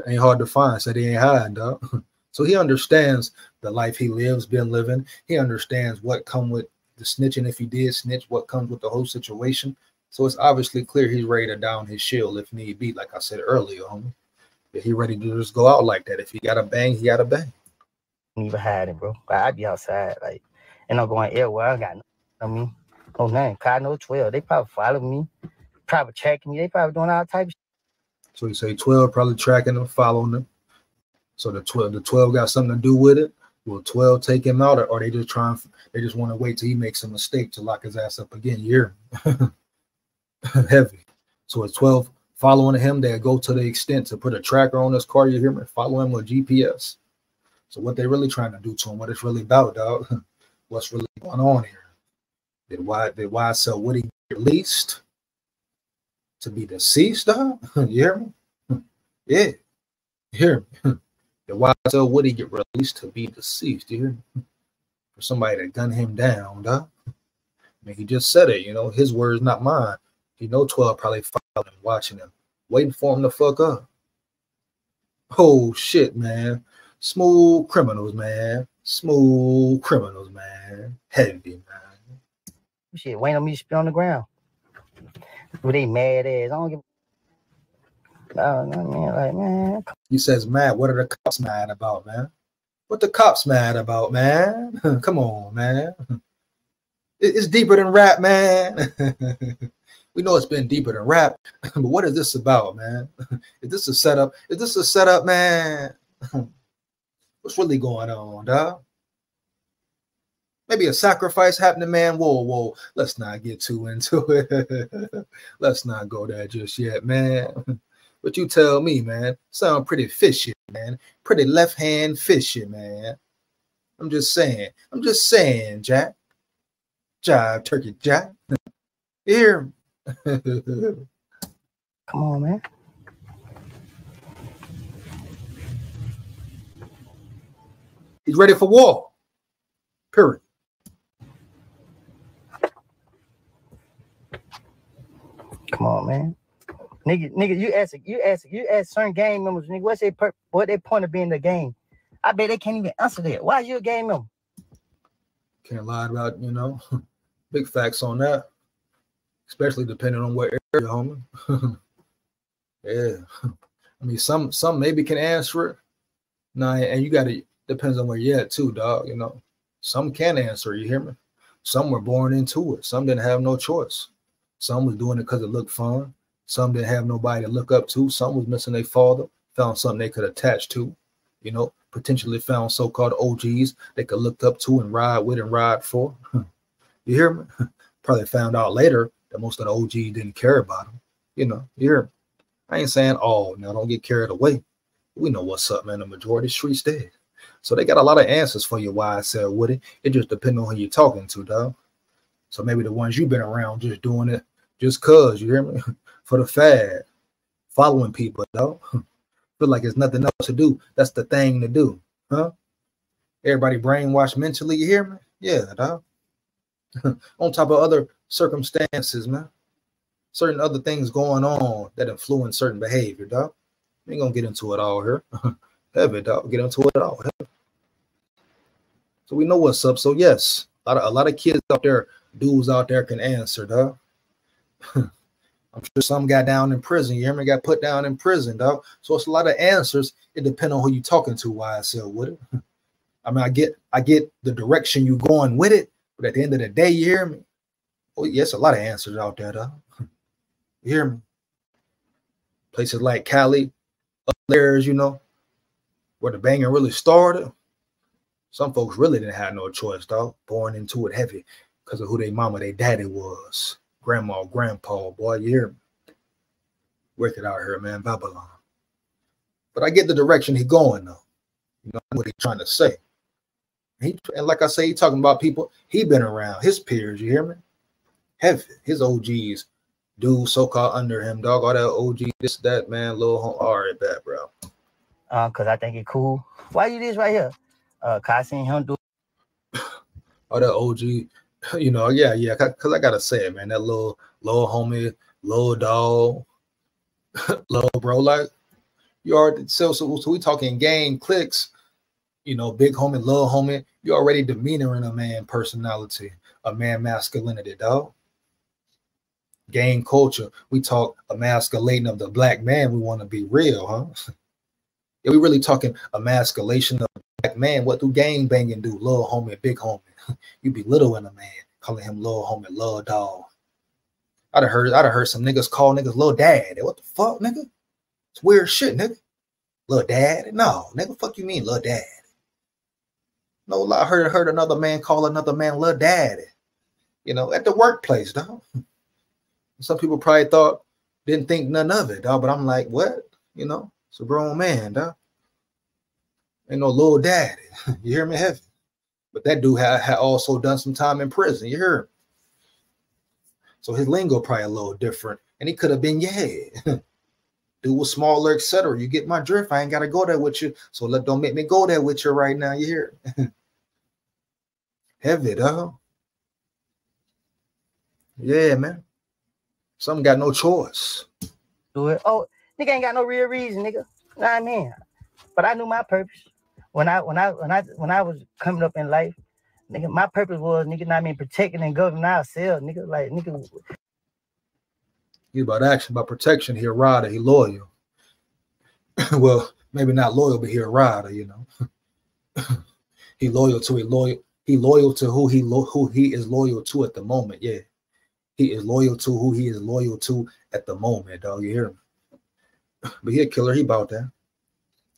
ain't hard to find. Said he ain't hiding, dog. So he understands the life he lives, been living. He understands what come with the snitching. If he did snitch, what comes with the whole situation. So it's obviously clear he's ready to down his shield if need be. Like I said earlier, homie, that he ready to just go out like that. If he got a bang, he got a bang. Even hiding, bro. I be outside, like, and I'm going everywhere. I got no name. Cause I know 12. They probably follow me, probably checking me. They probably doing all type of shit. So you say 12 probably tracking him, following him. So the 12 got something to do with it. Will 12 take him out, or they just they just want to wait till he makes a mistake to lock his ass up again? You're heavy. So it's 12 following him. They go to the extent to put a tracker on his car. You hear me? Follow him with GPS. So what they really trying to do to him? What it's really about, dog? What's really going on here? Did YSL Woody get released to be deceased, dog? You hear me? Yeah. You hear me? Did YSL Woody get released to be deceased? You hear me? For somebody to gun him down, dog. I mean, he just said it, you know, his words, not mine. You know, 12 probably following him, watching him, waiting for him to fuck up. Oh shit, man. Smooth criminals, man. Smooth criminals, man. Heavy, man. Shit, waiting on me to spit on the ground. With they mad ass. I don't give. No, man, like, man. He says, mad. What are the cops mad about, man? What the cops mad about, man? Come on, man. It's deeper than rap, man. We know it's been deeper than rap, but what is this about, man? Is this a setup? Is this a setup, man? What's really going on, dog? Maybe a sacrifice happening, man. Whoa. Let's not get too into it. Let's not go there just yet, man. But you tell me, man. Sound pretty fishy, man. Pretty left hand fishy, man. I'm just saying, Jack. Jive, turkey, Jack. Here. Come on, man. He's ready for war. Period. Come on, man. Nigga, you ask certain game members, nigga, what they point of being the game? I bet they can't even answer that. Why you a game member? Can't lie about, you know, big facts on that. Especially depending on what area, homie. Yeah. I mean, some maybe can answer it. Nah, and you gotta, depends on where you're at too, dog. You know, some can answer it, you hear me? Some were born into it. Some didn't have no choice. Some was doing it because it looked fun. Some didn't have nobody to look up to. Some was missing their father, found something they could attach to, you know, potentially found so-called OGs they could look up to and ride with and ride for. You hear me? Probably found out later that most of the OGs didn't care about them. You know, you hear me? I ain't saying all. Now, don't get carried away. We know what's up, man. The majority streets dead. So they got a lot of answers for you, YSL Woody. It just depends on who you're talking to, dog. So maybe the ones you've been around just doing it just cause, you hear me? For the fad. Following people, dog. Feel like there's nothing else to do. That's the thing to do, huh? Everybody brainwashed mentally, you hear me? Yeah, dog. On top of other circumstances, man. Certain other things going on that influence certain behavior, dog. We ain't gonna get into it all here. Heavy, dog. Get into it all. Heavy. So we know what's up. So yes, a lot of kids out there, dudes out there can answer, dog. I'm sure some got down in prison. You hear me? Got put down in prison, dog. So it's a lot of answers. It depends on who you talking to, YSL with it. I mean, I get the direction you going with it, but at the end of the day, you hear me? Oh, yes, a lot of answers out there, dog. You hear me? Places like Cali, up there, you know, where the banging really started. Some folks really didn't have no choice, dog. Born into it heavy because of who their mama, their daddy was. Grandma, grandpa, boy, you hear me? Wicked out here, man, Babylon. But I get the direction he going, though. You know what he's trying to say. And like I say, he talking about people he been around, his peers, you hear me? Heavy, his OGs, dudes so-called under him, dog, all that OG, this, that, man, little home, all right, bad, bro. Cause I think it cool. Why you this right here? Cause I seen him do all that OG, you know, yeah, cause I gotta say it, man, that little homie, little dog, little bro, like you already so we talking gang clicks, you know, big homie, little homie, you already demeanoring a man personality, a man masculinity, dog. Gang culture, we talk emasculating of the black man, we want to be real, huh? Yeah, we really talking emasculation of the black man. What do gang banging do? Little homie, big homie. You belittling a man, calling him little homie, little dog. I'd have heard some niggas call niggas little dad. What the fuck, nigga? It's weird shit, nigga. Little dad? No, nigga, fuck you mean little dad? No, I heard another man call another man little daddy. You know, at the workplace, dog. Some people probably didn't think none of it, dog. But I'm like, what? You know, it's a grown man, dog. Ain't no little daddy. You hear me, heavy? But that dude had also done some time in prison. You hear him? So his lingo probably a little different. And he could have been, yeah. Dude was smaller, etc. You get my drift. I ain't got to go there with you. So don't make me go there with you right now. You hear it? Heavy, dog. Yeah, man. Some got no choice. Do it. Oh, nigga ain't got no real reason, nigga. Know what I mean? But I knew my purpose. When I was coming up in life, nigga, my purpose was, nigga, know what I mean, protecting and governing ourselves, nigga. Like, nigga. He about action, about protection. He a rider. He loyal. Well, maybe not loyal, but he a rider. You know. He loyal to who he is loyal to at the moment. Yeah. He is loyal to who he is loyal to at the moment, dog. You hear him? But he a killer. He about that.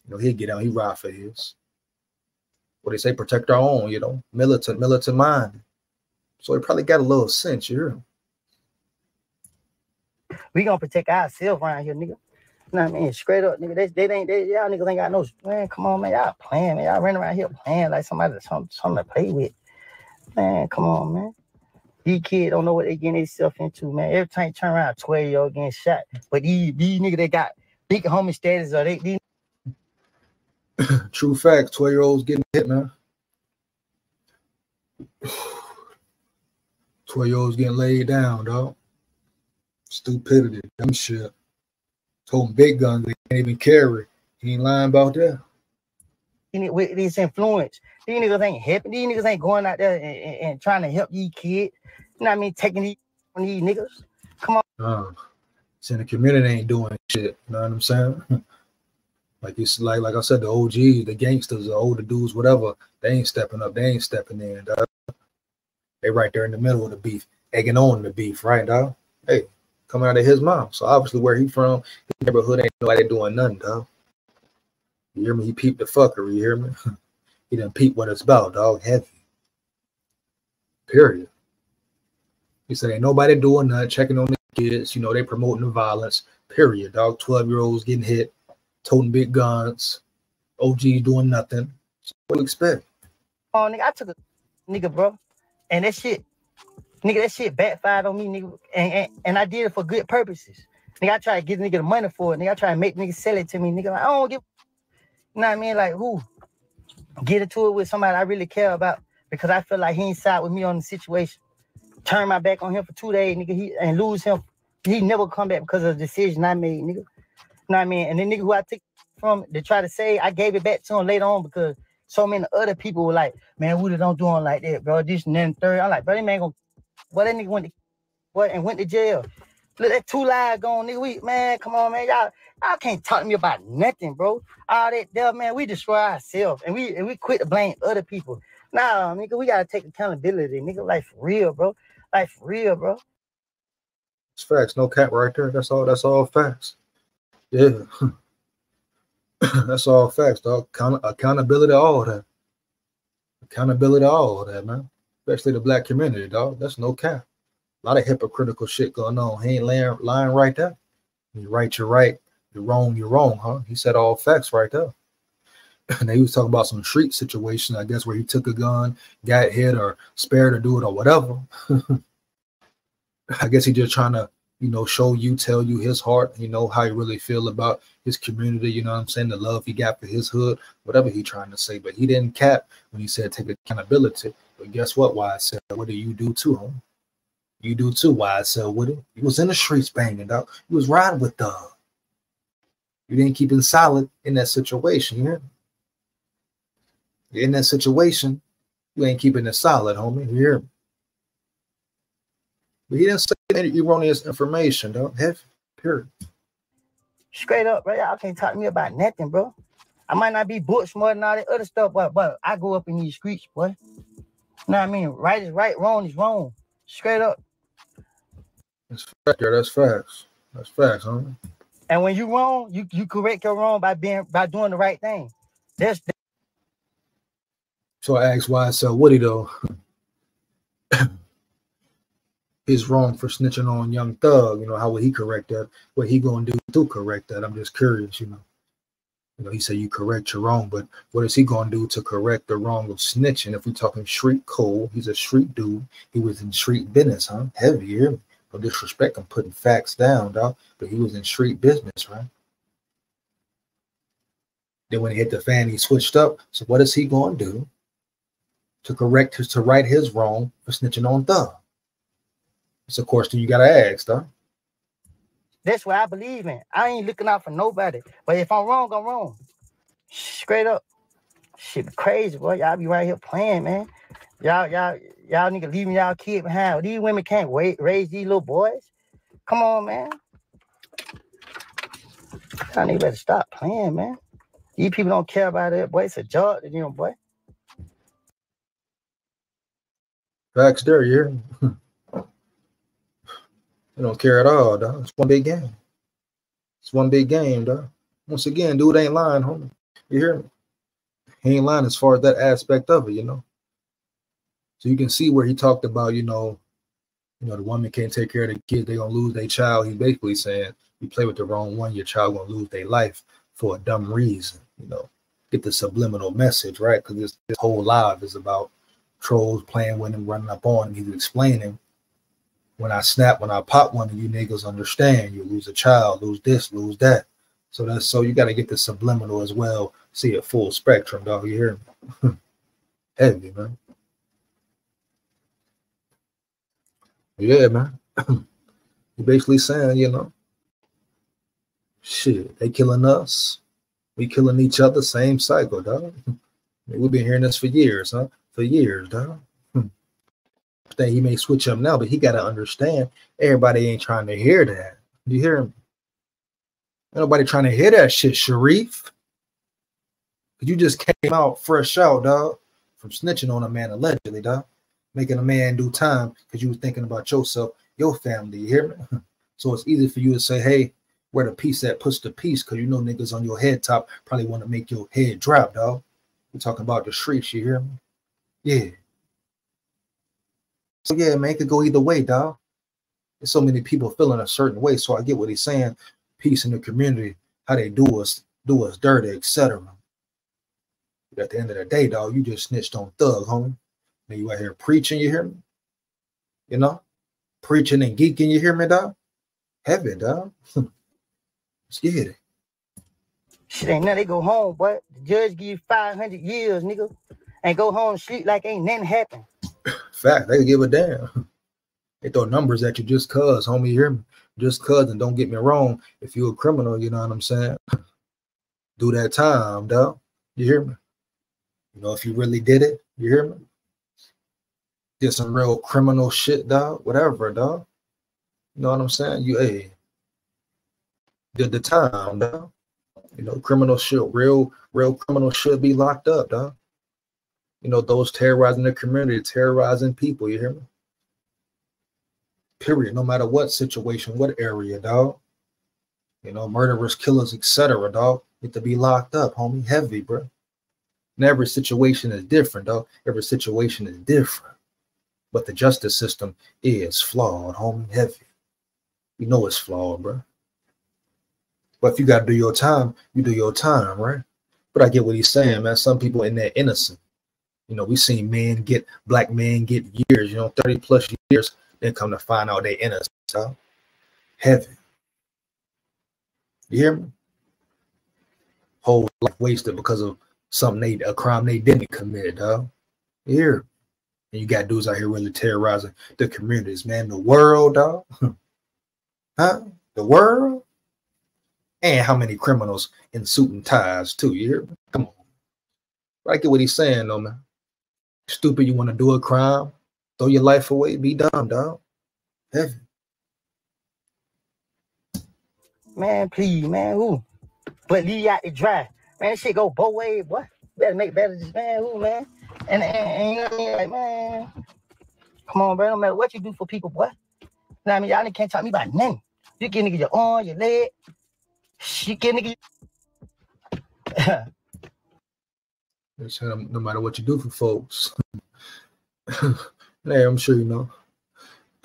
You know, he'll get out. He ride for his. What they say, protect our own, you know, militant mind. So he probably got a little sense, you hear him? We gonna protect ourselves around here, nigga. You know what I mean? Straight up, nigga. Y'all niggas ain't got no, man, come on, man. Y'all playing, man. Y'all running around here playing like something to play with. Man, come on, man. These kids don't know what they getting themselves into, man. Every time you turn around, 12-year-old getting shot. But these niggas, they got big homie status, or these true facts, 12-year-olds getting hit, man. 12-year-olds getting laid down, dog. Stupidity, dumb shit. Told them big guns they can't even carry. He ain't lying about that. With this influence, these niggas ain't helping. These niggas ain't going out there and trying to help these kids. You know what I mean? Taking these from these niggas. Come on. Saying the community ain't doing shit. You know what I'm saying? Like I said, the OGs, the gangsters, the older dudes, whatever, they ain't stepping up. They ain't stepping in, dog. They right there in the middle of the beef, egging on the beef, right, dog? Hey, coming out of his mouth. So obviously where he from, his neighborhood ain't nobody doing nothing, dog. You hear me? He peeped the fuckery, you hear me? He done peep what it's about, dog. Heavy. Period. He said ain't nobody doing nothing, checking on the kids, you know, they promoting the violence. Period, dog. 12-year-olds getting hit, toting big guns, OG doing nothing. What do you expect? Oh, nigga, I took a nigga, bro. And that shit backfired on me, nigga. And I did it for good purposes. Nigga, I try to get nigga the money for it. Nigga, I try to make niggas sell it to me. Nigga, like, I don't give, you know what I mean? Like, who? Get into it with somebody I really care about because I feel like he ain't side with me on the situation. Turn my back on him for 2 days, nigga, and lose him. He never come back because of the decision I made, nigga. You know what I mean? And the nigga who I took from to try to say, I gave it back to him later on because so many other people were like, man, Woody don't do him like that, bro. This and then third. I'm like, bro, that man gonna, boy, that nigga went to jail. Look, that 2 lives gone, nigga. Man, come on, man. Y'all can't talk to me about nothing, bro. All that there, man, we destroy ourselves and we quit to blame other people. Nah, nigga, we gotta take accountability, nigga. Life for real, bro. Life for real, bro. It's facts, no cap right there. That's all facts. Yeah. That's all facts, dog. Accountability, all that. Accountability, all that, man. Especially the black community, dog. That's no cap. A lot of hypocritical shit going on. He ain't lying right there. You're right, you're right. You're wrong, huh? He said all facts right there. And they was talking about some street situation, I guess, where he took a gun, got hit or spared to do it or whatever. I guess he just trying to, you know, show you, tell you his heart, you know, how he really feel about his community, you know what I'm saying, the love he got for his hood, whatever he trying to say. But he didn't cap when he said take accountability. But guess what, YSL? What do you do too, homie? You do too, YSL, with it. He was in the streets banging, dog. He was riding with Doug. You didn't keep him solid in that situation, you hear me? In that situation, you ain't keeping it solid, homie. You hear me? But he didn't say any erroneous information, though. Heavy, period. Straight up, bro. Y'all can't talk to me about nothing, bro. I might not be book smart and all that other stuff, but I grew up in these streets, boy. You know what I mean? Right is right, wrong is wrong. Straight up. That's fact, girl. That's facts. That's facts, homie. And when you wrong, you correct your wrong by doing the right thing. So I asked YSL Woody though, is wrong for snitching on Young Thug. You know, how would he correct that? What he gonna do to correct that? I'm just curious, you know. You know, he said you correct your wrong, but what is he gonna do to correct the wrong of snitching? If we talking street code, he's a street dude. He was in street business, huh? Heavy, you hear me? No disrespect, I'm putting facts down, dog. But he was in street business, right? Then when he hit the fan, he switched up. So what is he gonna do to right his wrong for snitching on Thug? It's a question you gotta ask, though. That's what I believe in. I ain't looking out for nobody. But if I'm wrong, I'm wrong. Straight up. Shit be crazy, boy. Y'all be right here playing, man. Y'all niggas leaving y'all kid behind. These women can't raise these little boys. Come on, man. Y'all niggas better stop playing, man. These people don't care about it, boy. It's a job to them, boy. Facts there, you hear me? They don't care at all, dog. It's one big game. It's one big game, dog. Once again, dude ain't lying, homie. You hear me? He ain't lying as far as that aspect of it, you know. So you can see where he talked about, you know, the woman can't take care of the kids, they gonna lose their child. He's basically saying you play with the wrong one, your child gonna lose their life for a dumb reason, you know. Get the subliminal message, right? Because this whole live is about trolls playing with him, running up on him. He's explaining, when I snap, when I pop one of you niggas, understand you lose a child, lose this, lose that. So you got to get the subliminal as well. See it full spectrum, dog. You hear me? Heavy, man. Yeah, man. You're basically saying, you know, shit, they killing us, we killing each other, same cycle, dog. We've been hearing this for years, huh? For years, dog. He may switch up now, but he got to understand everybody ain't trying to hear that. You hear me? Ain't nobody trying to hear that shit, Sharif. You just came out fresh out, dog, from snitching on a man allegedly, dog. Making a man do time because you was thinking about yourself, your family, you hear me? So it's easy for you to say, hey, where the piece at, push the piece, because you know niggas on your head top probably want to make your head drop, dog. We're talking about the streets, you hear me? Yeah. So yeah, man, it could go either way, dog. There's so many people feeling a certain way. So I get what he's saying. Peace in the community, how they do us dirty, etc. But at the end of the day, dog, you just snitched on Thug, homie. Now you out here preaching, you hear me? You know? Preaching and geeking, you hear me, dog? Heavy, dog. Let's get it. Shit ain't nothing. They go home, boy. The judge give you 500 years, nigga. And go home and sleep like ain't nothing happened. Fact, they give a damn. They throw numbers at you just cuz, homie, you hear me? Just cuz, and don't get me wrong, if you're a criminal, you know what I'm saying? Do that time, dog. You hear me? You know, if you really did it, you hear me? Did some real criminal shit, dog, whatever, dog. You know what I'm saying? You, hey, did the time, dog. You know, criminal shit, real criminal should be locked up, dog. You know, those terrorizing the community, terrorizing people, you hear me? Period. No matter what situation, what area, dog. You know, murderers, killers, etc., dog. Need to be locked up, homie. Heavy, bro. And every situation is different, dog. Every situation is different. But the justice system is flawed, homie. Heavy. You know it's flawed, bro. But if you got to do your time, you do your time, right? But I get what he's saying, man. Some people in there innocent. You know, we seen black men get years, you know, 30+ years, then come to find out they innocent. Huh? Heaven. You hear me? Whole life wasted because of a crime they didn't commit, dog. You hear me? And you got dudes out here really terrorizing the communities, man. The world, dog. Huh? The world? And how many criminals in suit and ties, too. You hear me? Come on. But I get what he's saying, though, man. Stupid, you want to do a crime? Throw your life away? Be dumb, dog. Heaven. Man, please, man, who? But leave you out to dry. Man, shit go both ways, boy. Better make better this, man, who, man? And you know what I mean? Like, man, come on, bro. No matter what you do for people, boy. You know what I mean? Y'all can't talk to me about nothing. You get nigga your arm, your leg. Shit, get nigga. No matter what you do for folks. Hey, I'm sure you know.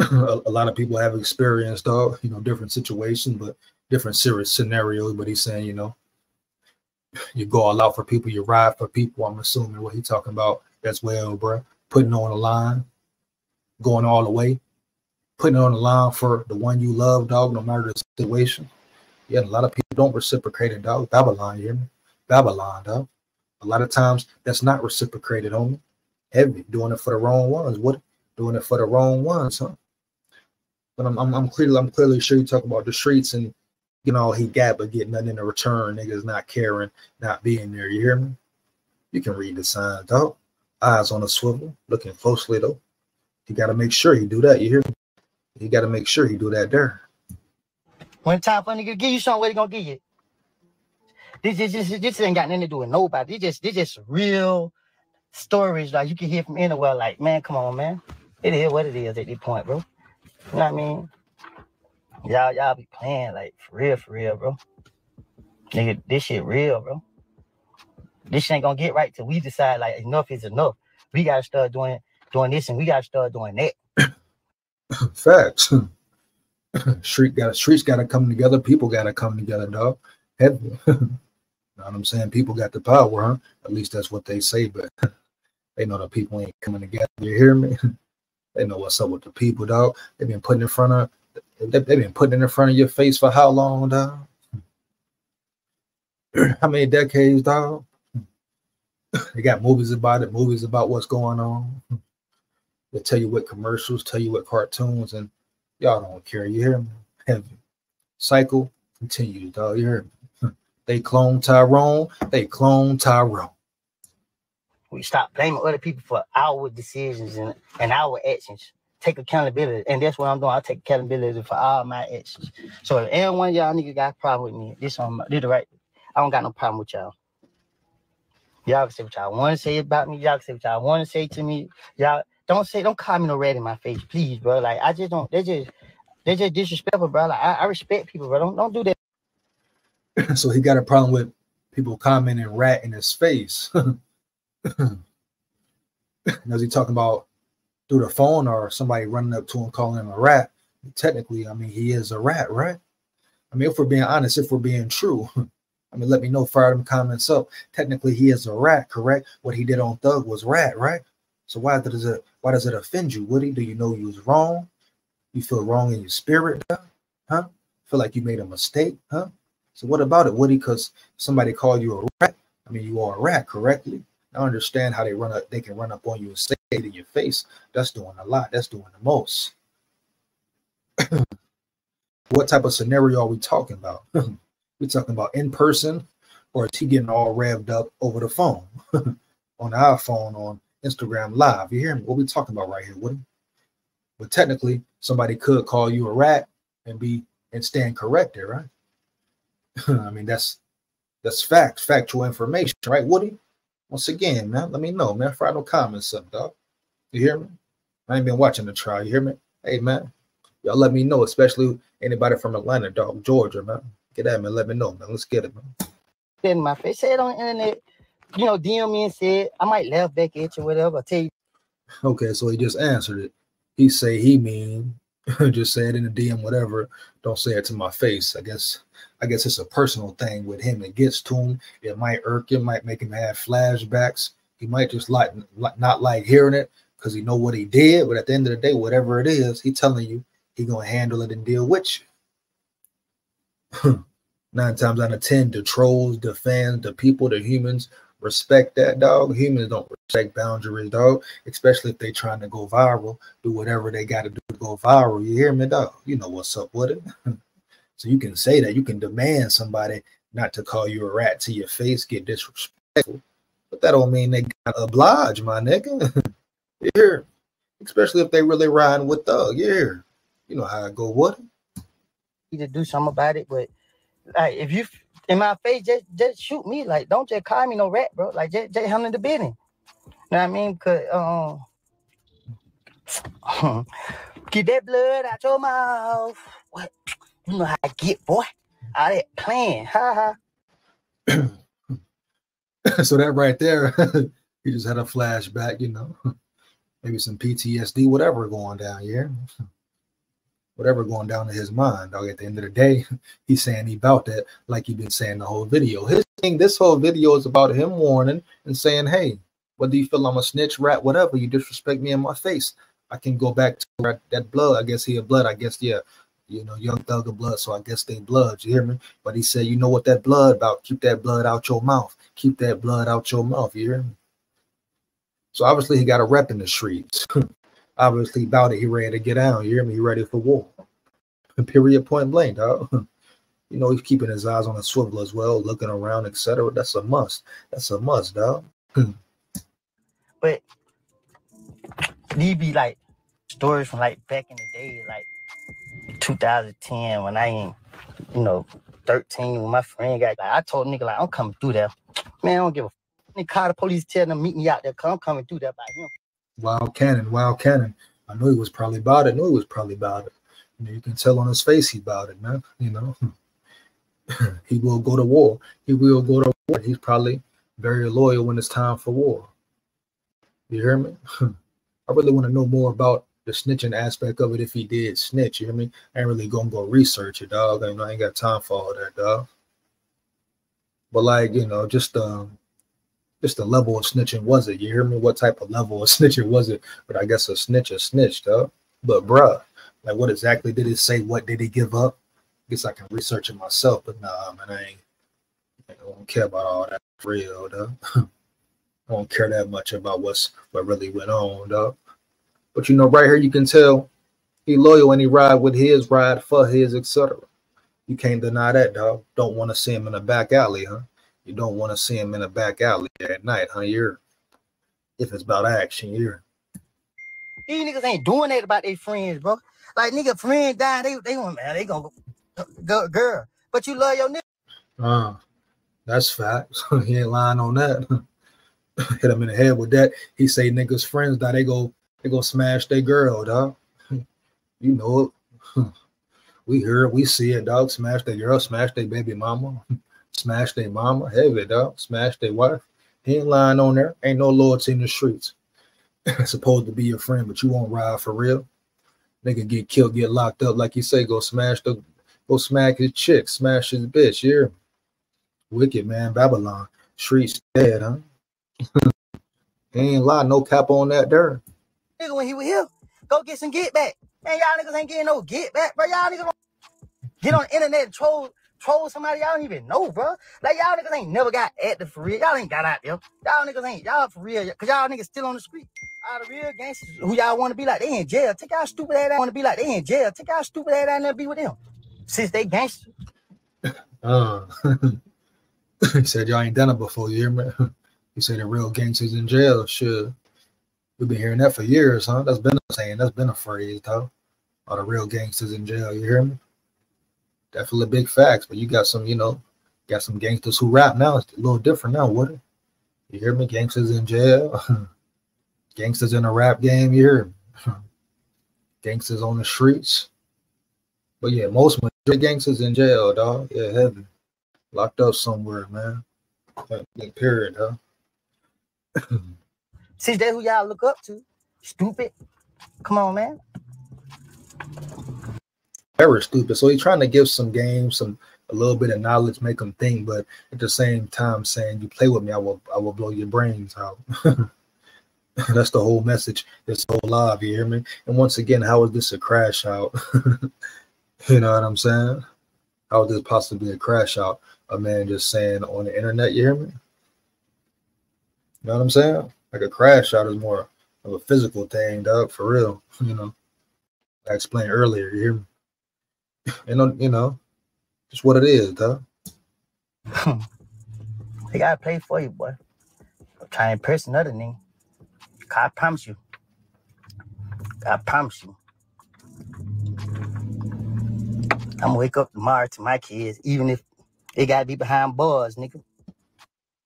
A lot of people have experienced, dog, you know, different situations, but different serious scenarios. But he's saying, you know, you go all out for people, you ride for people. I'm assuming what he's talking about as well, bro. Putting on the line, going all the way, putting on the line for the one you love, dog, no matter the situation. Yeah, a lot of people don't reciprocate it, dog. Babylon, you hear me? Babylon, dog. A lot of times that's not reciprocated, homie. Heavy, doing it for the wrong ones. What? Doing it for the wrong ones, huh? But I'm clearly sure you talk about the streets and you know he got but get nothing in return. Niggas not caring, not being there. You hear me? You can read the signs, dog. Eyes on a swivel, looking closely though. You got to make sure he do that. You hear me? You got to make sure he do that there. When time for a nigga to give you something, what he gonna give you? This ain't got nothing to do with nobody. This just real stories like you can hear from anywhere. Like, man, come on, man. It is what it is at this point, bro. You know what I mean? Y'all be playing like for real, bro. Nigga, this shit real, bro. This shit ain't gonna get right till we decide like enough is enough. We gotta start doing this and we gotta start doing that. Facts. Streets gotta come together. People gotta come together, dog. Heavy. You know what I'm saying? People got the power, huh? At least that's what they say, but they know the people ain't coming together. You hear me? They know what's up with the people, dog. They've been putting in front of your face for how long, dog? How many decades, dog? They got movies about it, movies about what's going on. They tell you what commercials, tell you what cartoons, and y'all don't care. You hear me? Heavy. Cycle continues, dog. You hear me? They clone Tyrone. They clone Tyrone. We stop blaming other people for our decisions and our actions. Take accountability. And that's what I'm doing. I take accountability for all my actions. So if any one of y'all niggas got a problem with me, this the right. I don't got no problem with y'all. Y'all can say what y'all want to say about me. Y'all can say what y'all want to say to me. Y'all don't call me no red in my face, please, bro. Like I just don't. They just disrespectful, bro. Like I respect people, bro. Don't do that. So he got a problem with people commenting rat in his face. Is he talking about through the phone or somebody running up to him calling him a rat? Technically, I mean, he is a rat, right? I mean, if we're being honest, if we're being true, I mean, let me know, fire them comments up. Technically, he is a rat, correct? What he did on Thug was rat, right? So why does it offend you, Woody? Do you know you was wrong? You feel wrong in your spirit, huh? Feel like you made a mistake, huh? So what about it, Woody? Because somebody called you a rat. I mean, you are a rat, correctly? I understand how they can run up on you and say it in your face. That's doing a lot. That's doing the most. What type of scenario are we talking about? We talking about in person, or is he getting all revved up over the phone? On the iPhone, on Instagram Live. You hear me? What we talking about right here, Woody? But technically, somebody could call you a rat and stand corrected, right? I mean, that's factual information, right, Woody? Once again, man, let me know, man. Fire no comments up, dog. You hear me? I ain't been watching the trial. You hear me? Hey, man, y'all let me know, especially anybody from Atlanta, dog, Georgia, man. Get at me, let me know, man. Let's get it, man. In my face, say it on the internet. You know, DM me and say it. I might laugh back at you, whatever. I'll tell you. Okay, so he just answered it. He say he mean. Just say it in the DM, whatever. Don't say it to my face. I guess I guess it's a personal thing with him. It gets to him. It might irk him, might make him have flashbacks. He might just not like hearing it because he know what he did. But at the end of the day, whatever it is, he telling you he gonna handle it and deal with you. 9 times out of 10, the trolls, the fans, the people, the humans respect that, dog. Humans don't respect boundaries, dog, especially if they trying to go viral, do whatever they got to do to go viral. You hear me, dog? You know what's up with it. So you can say that. You can demand somebody not to call you a rat to your face, get disrespectful. But that don't mean they got to oblige, my nigga. Yeah. Especially if they really riding with Thug. Yeah. You know how I go with it. You to do something about it, but like if you in my face, just shoot me. Like, don't just call me no rat, bro. Like, just handle the business. You know what I mean? Cause get that blood out your mouth. What? You know how I get, boy. All that playing. Ha ha. So that right there, he just had a flashback, you know. Maybe some PTSD, whatever going down here. Whatever going down in his mind, dog. At the end of the day, he's saying he about that, like he been saying the whole video. His thing, this whole video is about him warning and saying, hey, whether you feel I'm a snitch, rat, whatever, you disrespect me in my face, I can go back to that blood. I guess he a blood. I guess, yeah, you know, Young Thug of blood, so I guess they blood. You hear me? But he said, you know what that blood about? Keep that blood out your mouth. Keep that blood out your mouth. You hear me? So obviously he got a rep in the streets. Obviously about it, he ready to get out. You hear me? He ready for war. Period, point blank, dog. You know, he's keeping his eyes on the swivel as well, looking around, etc. That's a must. That's a must, dog. But these be like stories from like back in the day, like 2010 when I ain't, you know, 13 when my friend got like I told nigga like I'm coming through there. Man, I don't give a they call the police, tell them meet me out there, cause I'm coming through there by him. Wild cannon, wild cannon. I knew he was probably about it. You know, you can tell on his face he about it, man. You know, he will go to war. He will go to war. He's probably very loyal when it's time for war. You hear me? I really want to know more about the snitching aspect of it if he did snitch. You hear me? I ain't really gonna go research it, dog. I ain't got time for all that, dog. But like, you know, just the level of snitching was it? You hear me? What type of level of snitching was it? But I guess a snitch, dog. But bruh, like what exactly did it say? What did he give up? I guess I can research it myself, but nah, man, I don't care about all that for real, dog. I don't care that much about what really went on, dog. But you know, right here you can tell he loyal and he ride with his, ride for his, etc. You can't deny that, dog. Don't want to see him in a back alley, huh? You don't want to see him in a back alley at night, huh? If it's about action, These niggas ain't doing that about their friends, bro. Like nigga, friend dying, they gonna go, girl. But you love your nigga. That's facts. He ain't lying on that. Hit him in the head with that. He say niggas friends die, they go smash their girl, dog. You know it. We hear it, we see it, dog. Smash their girl, smash their baby mama, smash their mama, heavy, dog. Smash their wife. He ain't lying on there. Ain't no loyalty in the streets. Supposed to be your friend, but you won't ride for real. Nigga get killed, get locked up, like you say, go smack his chick, smash his bitch, yeah. Wicked, man, Babylon. Streets dead, huh? He ain't lie, no cap on that dirt. Nigga, when he was here, go get some get back. Man, y'all niggas ain't getting no get back, bro. Y'all niggas get on the internet and troll somebody y'all don't even know, bro. Like, y'all niggas ain't never got active for real. Y'all ain't got out there. Y'all niggas ain't, y'all for real. Because y'all niggas still on the street. All the real gangsters who y'all want to be like, they in jail. Take y'all stupid ass out. Want to be like, they in jail. Take y'all stupid ass out and be with them. Since they gangsters. He said y'all ain't done it before, you hear me? He said the real gangsters in jail. Sure. We've been hearing that for years, huh? That's been a saying. That's been a phrase, though. All the real gangsters in jail, you hear me? Definitely big facts, but you got some, you know, got some gangsters who rap now. It's a little different now, what? You hear me? Gangsters in jail. Gangsters in a rap game, you hear me? Gangsters on the streets. But yeah, most gangsters in jail, dog. Yeah, heavy. Locked up somewhere, man. Period, huh? Since they who y'all look up to. Stupid. Come on, man. Very stupid. So he's trying to give some game, a little bit of knowledge make them think, but at the same time saying, you play with me, I will blow your brains out. That's the whole message. This whole live, you hear me? And once again, how is this a crash out? You know what I'm saying? How is this possibly a crash out? A man just saying on the internet, you hear me? You know what I'm saying? Like a crash out is more of a physical thing, dog, for real. You know, I explained earlier, you hear me? And you know, just what it is, dog. They gotta play for you, boy. I'm trying to impress another nigga. I promise you. I promise you. I'm gonna wake up tomorrow to my kids, even if they gotta be behind bars, nigga.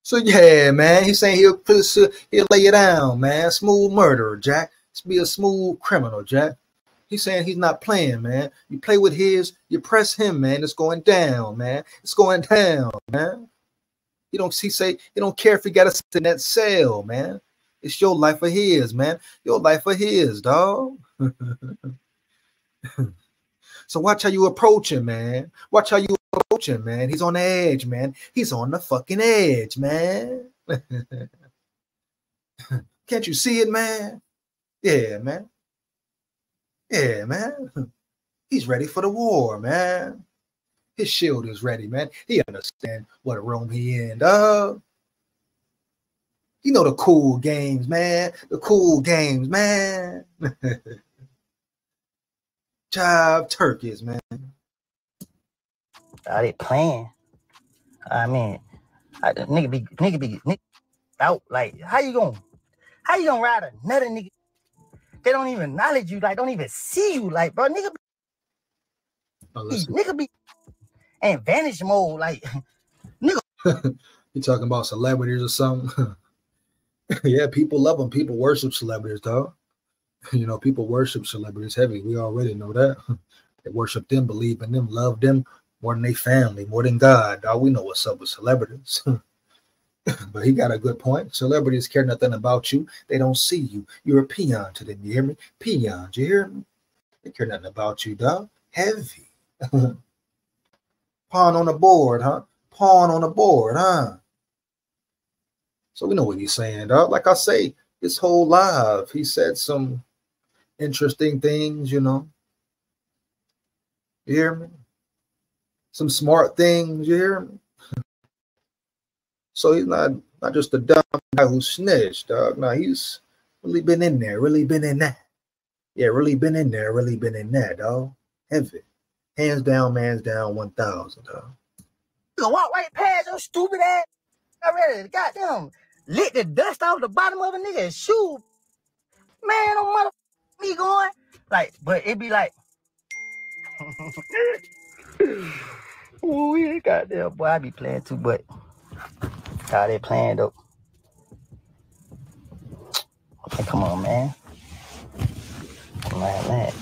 So yeah, man, he's saying he'll lay you down, man. Smooth murderer, Jack. Let's be a smooth criminal, Jack. He's saying he's not playing, man. You play with his, you press him, man. It's going down, man. It's going down, man. He don't care if he got to sit in that cell, man. It's your life or his, man. Your life or his, dog. So watch how you approach him, man. Watch how you approach him, man. He's on the edge, man. He's on the fucking edge, man. Can't you see it, man? Yeah, man. Yeah, man. He's ready for the war, man. His shield is ready, man. He understands what room he in, dog. You know the cool games, man. The cool games, man. Jive turkeys, man. Are they playing? I mean, nigga be out. Like, how you gonna ride another nigga? They don't even acknowledge you, like, don't even see you, like, bro, nigga be in vanish mode, like, nigga. You talking about celebrities or something? Yeah, people love them. People worship celebrities, dog. You know, people worship celebrities heavy. We already know that. They worship them, believe in them, love them more than they family, more than God, dog. We know what's up with celebrities. But he got a good point. Celebrities care nothing about you. They don't see you. You're a peon to them. You hear me? Peons, you hear me? They care nothing about you, dog. Heavy. Pawn on the board, huh? Pawn on the board, huh? So we know what he's saying, dog. Like I say, this whole live, he said some interesting things, you know. You hear me? Some smart things, you hear me? So he's not just a dumb guy who snitched, dog. No, he's really been in there, really been in that. Yeah, really been in there, really been in that, dog. Heavy. Hands down, man's down 1,000, dog. You gonna walk right past your stupid ass. I ready to goddamn lick the dust off the bottom of a nigga's shoe. Man, no mother me going. Like, but it be like, ooh, yeah, goddamn boy, I be playing too, but how they playing though? Like, come on, man. Man.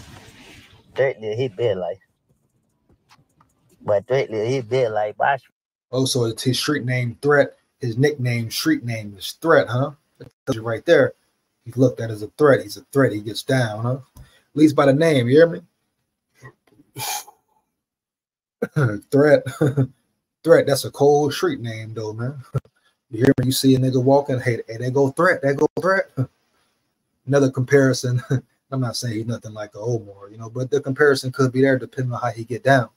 Threat live his bed life. But Threat live his bed life. Also, it's his street name Threat. His nickname, street name is Threat, huh? That tells you right there. He's looked at as a threat. He's a threat. He gets down, huh? At least by the name, you hear me? Threat. Threat, that's a cold street name, though, man. You hear me? You see a nigga walking, hey, they go Threat, they go Threat. Another comparison. I'm not saying he's nothing like a Omar, you know, but the comparison could be there depending on how he get down.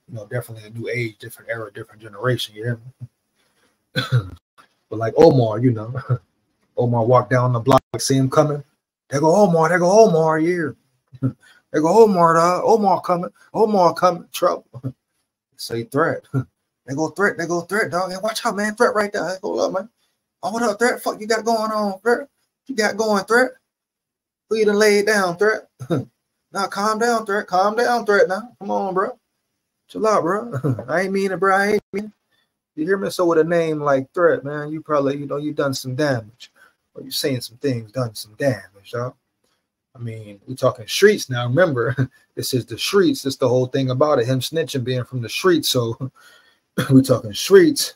You know, definitely a new age, different era, different generation, you hear me? But like Omar, you know, Omar walked down the block, see him coming. They go Omar, yeah. They go Omar, Omar coming, trouble. Say Threat. They go Threat, dog. Hey, watch out, man. Threat right there. Hey, hold up, man. Oh, what up, Threat? Fuck you got going on, Threat? You got going, Threat? Who you done laid down, Threat? Now calm down, Threat. Calm down, Threat now. Come on, bro. Chill out, bro. I ain't mean it, bro. I ain't mean it. You hear me? So with a name like Threat, man, you probably, you know, you done some damage. Or you saying some things, done some damage, dog. I mean, we talking streets now. Remember, this is the streets. That's the whole thing about it. Him snitching, being from the streets. So we talking streets.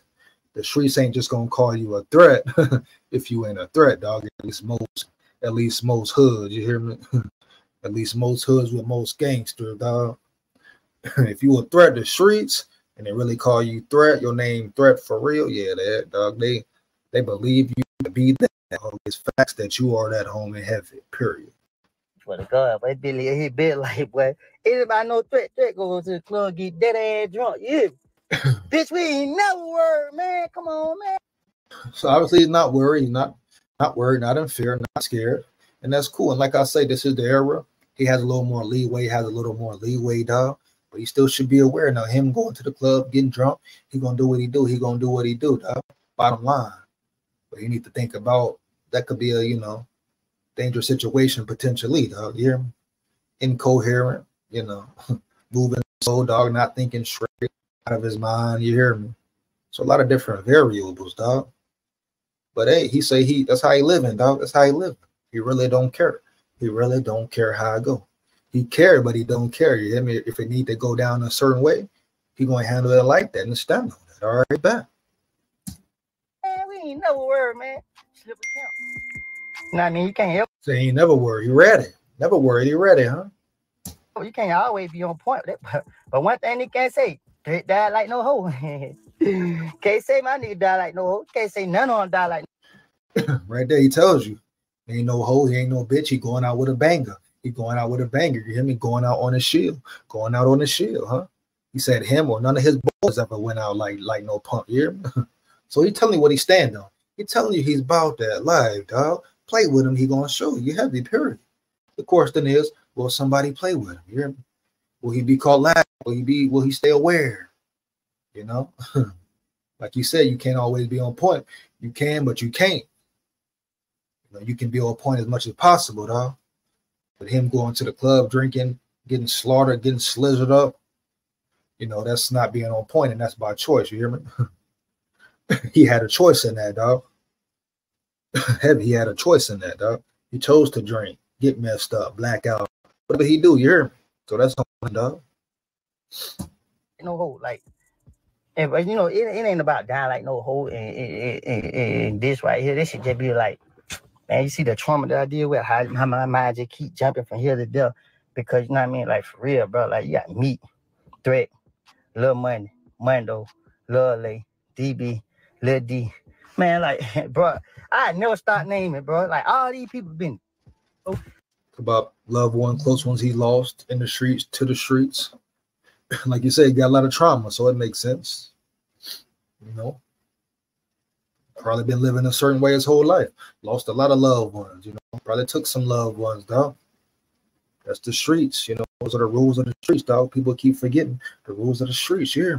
The streets ain't just gonna call you a threat if you ain't a threat, dog. At least most hoods. You hear me? At least most hoods with most gangsters, dog. If you a threat to streets, and they really call you Threat, your name Threat for real, yeah, that dog, they believe you to be that. It's facts that you are that home in heaven, period. For the God, but Billy, he bit like, boy, anybody know Threat go to the club, get dead ass drunk, yeah. Bitch, we ain't never worried, man. Come on, man. So obviously he's not worried, not worried, not in fear, not scared. And that's cool. And like I say, this is the era. He has a little more leeway, dog. But he still should be aware now. Him going to the club, getting drunk, he gonna do what he do. He gonna do what he do, dog. Bottom line. But you need to think about that could be a, you know, dangerous situation potentially, dog. You hear me? Incoherent, you know, moving slow, dog, not thinking straight, out of his mind. You hear me? So a lot of different variables, dog. But hey, he say that's how he living, dog. That's how he living. He really don't care. He really don't care how I go. He care, but he don't care. You hear me? If it need to go down a certain way, he gonna handle it like that and stand on it. All right, back. Man, we ain't never worried, man. Slip a count. You know what I mean? You can't help. So he ain't never worried. He ready. Never worried. He ready, huh? You can't always be on point. But one thing he can't say, they died like no hoe. Can't say my nigga died like no hoe. Can't say none of them died like no. Right there, he tells you. He ain't no hoe. He ain't no bitch. He going out with a banger. He going out with a banger. You hear me? Going out on a shield. Going out on a shield, huh? He said him or none of his boys ever went out like no pump. You hear me? So he telling you what he stand on. He telling you he's about that life, dog. Play with him. He gonna show you. Heavy, period. The question is, will somebody play with him? You hear me? Will he be caught last? Will he stay aware? You know? Like you said, you can't always be on point. You can, but you can't. You know, you can be on point as much as possible, dog. But him going to the club, drinking, getting slaughtered, getting slizzard up, you know, that's not being on point, and that's by choice. You hear me? He had a choice in that, dog. Heavy, he had a choice in that, dog. He chose to drink, get messed up, black out. What did he do? You hear me? So that's on, dog. no hoe, like, and but you know, it ain't about dying like no hoe and this right here. This should just be like, man, you see the trauma that I deal with, how my mind just keep jumping from here to there, because you know what I mean, like for real, bro. Like you got Meat, Threat, Lil Money, Mundo, Lil Lay, DB, Lil D, man, like, bro, I never start naming, bro. Like all these people been about loved one, close ones he lost in the streets, to the streets. Like you said, he got a lot of trauma, so it makes sense. You know, probably been living a certain way his whole life. Lost a lot of loved ones, you know. Probably took some loved ones, dog. That's the streets, you know. Those are the rules of the streets, dog. People keep forgetting the rules of the streets. Yeah,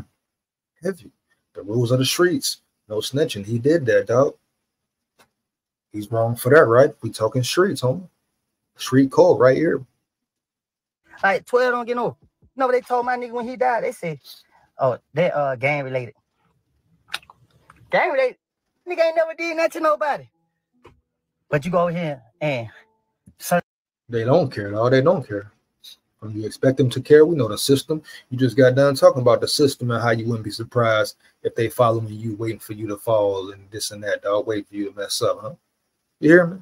heavy. The rules of the streets. No snitching. He did that, dog. He's wrong for that, right? We talking streets, homie. Street code right here. Like 12 don't get no. No, they told my nigga when he died, they said, oh, they gang related. Gang related. Nigga ain't never did nothing to nobody. But you go here and they don't care, dog. They don't care. When you expect them to care, we know the system. You just got done talking about the system and how you wouldn't be surprised if they following you, waiting for you to fall and this and that, dog. Wait for you to mess up, huh? You hear me?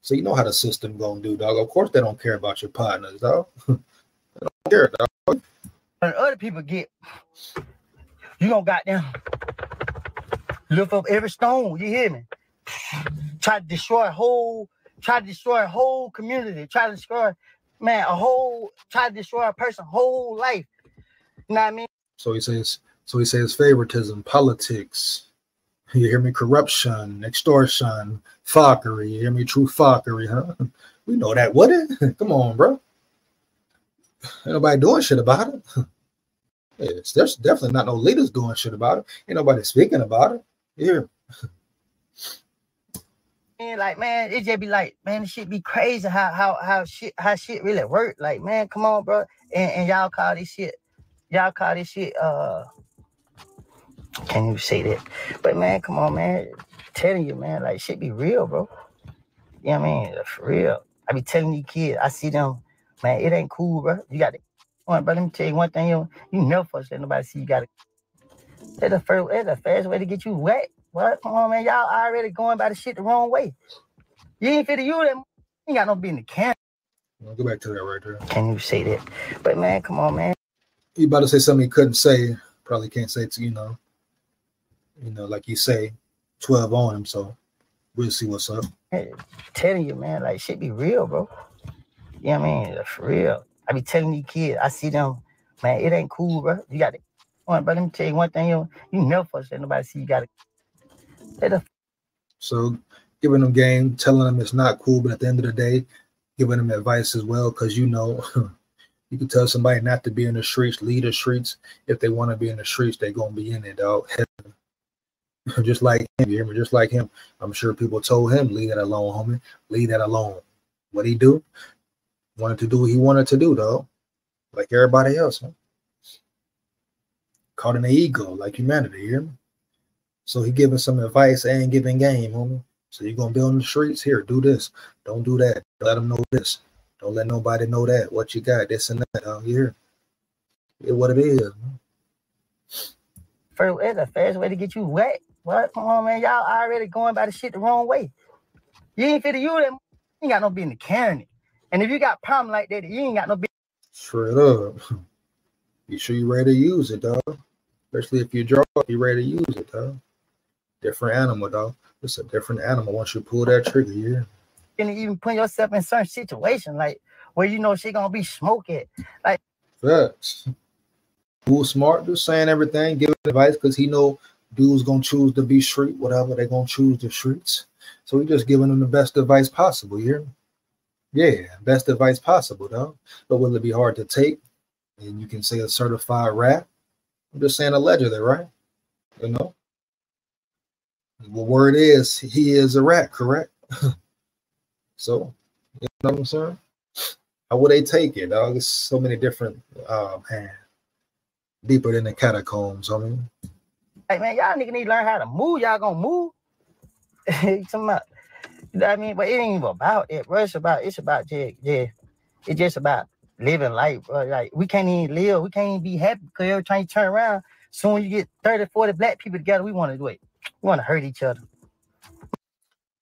So you know how the system gonna do, dog. Of course they don't care about your partners, dog. They don't care, dog. When other people get, you gonna goddamn lift up every stone, you hear me? Try to destroy a whole community, try to destroy, man, try to destroy a person's whole life. You know what I mean? So he says favoritism, politics. You hear me? Corruption, extortion, fuckery. You hear me? True fuckery, huh? We know that, would it? Come on, bro. Ain't nobody doing shit about it. There's definitely not no leaders doing shit about it. Ain't nobody speaking about it. Yeah. And like, man, it just be like, man, this shit be crazy how shit really work. Like, man, come on, bro. And y'all call this shit, can't even say that. But man, come on, man. I'm telling you, man, like shit be real, bro. You know what I mean? For real. I be telling these kids, I see them, man, it ain't cool, bro. You got to, bro, let me tell you one thing, you never first let nobody see you got to. That's the fast way to get you wet. What? Come on, man. Y'all already going by the shit the wrong way. You ain't fit to you that. You ain't got no business in the camp. I'll go back to that right there. Can't even say that. But man, come on, man. You about to say something he couldn't say Probably can't say to, you know, like you say, 12 on him. So we'll see what's up. Hey, telling you, man, like shit be real, bro. You know what I mean? For real. I be telling these kids, I see them, man, it ain't cool, bro. You got to, but let me tell you one thing, you never first let nobody see you got to. So giving them game, telling them it's not cool, but at the end of the day, giving them advice as well, because you know, you can tell somebody not to be in the streets, leave the streets. If they want to be in the streets, they're going to be in it, dog. Just like him, you hear me? Just like him. I'm sure people told him, leave that alone, homie. Leave that alone. What'd he do? Wanted to do what he wanted to do, though. Like everybody else, huh? Caught in the ego, like humanity, you hear me? So he giving some advice and giving game, homie. So you're going to build in the streets? Here, do this. Don't do that. Let them know this. Don't let nobody know that. What you got, this and that, out here. It's what it is, man. First, it's the fast way to get you wet. What? Come on, man. Y'all already going by the shit the wrong way. You ain't fit to you that. You ain't got no business carrying it. And if you got problem like that, you ain't got no business. Straight up. You sure you ready to use it, dog? Especially if you draw, you ready to use it, dog. Different animal, dog. It's a different animal once you pull that trigger, yeah. And even put yourself in certain situations, like where you know she gonna be smoking. Like facts. Who's smart, just saying everything, giving advice, because he know dudes gonna choose to be street, whatever, they gonna choose the streets. So he just giving them the best advice possible, you hear me? Yeah, best advice possible, dog. But will it be hard to take? And you can say a certified rat. I'm just saying allegedly, right? You know? The word is he is a rat, correct? So, you know what I'm saying? How would they take it, dog? There's so many different, man, deeper than the catacombs, I mean. Hey, man, y'all niggas need to learn how to move. Y'all gonna move. You know what I mean? But it ain't even about it, bro. It's about it's just about living life, bro. Like, we can't even live. We can't even be happy because every time you turn around, soon you get 30, 40 black people together, we want to do it. We want to hurt each other.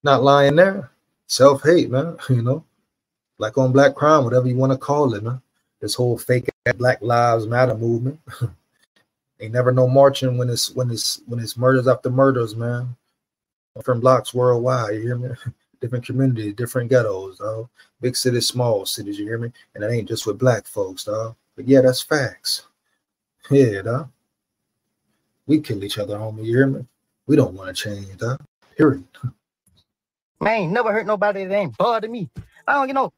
Not lying there. Self-hate, man, you know? Like on black crime, whatever you want to call it, man. This whole fake Black Lives Matter movement. Ain't never no marching when it's murders after murders, man. Different blocks worldwide, you hear me? Different communities, different ghettos, dog. Big cities, small cities, you hear me? And it ain't just with black folks, dog. But yeah, that's facts. Yeah, dog. We kill each other, homie, you hear me? We don't want to change, dog. Period. Man, ain't never hurt nobody that ain't bother me. I don't, you know,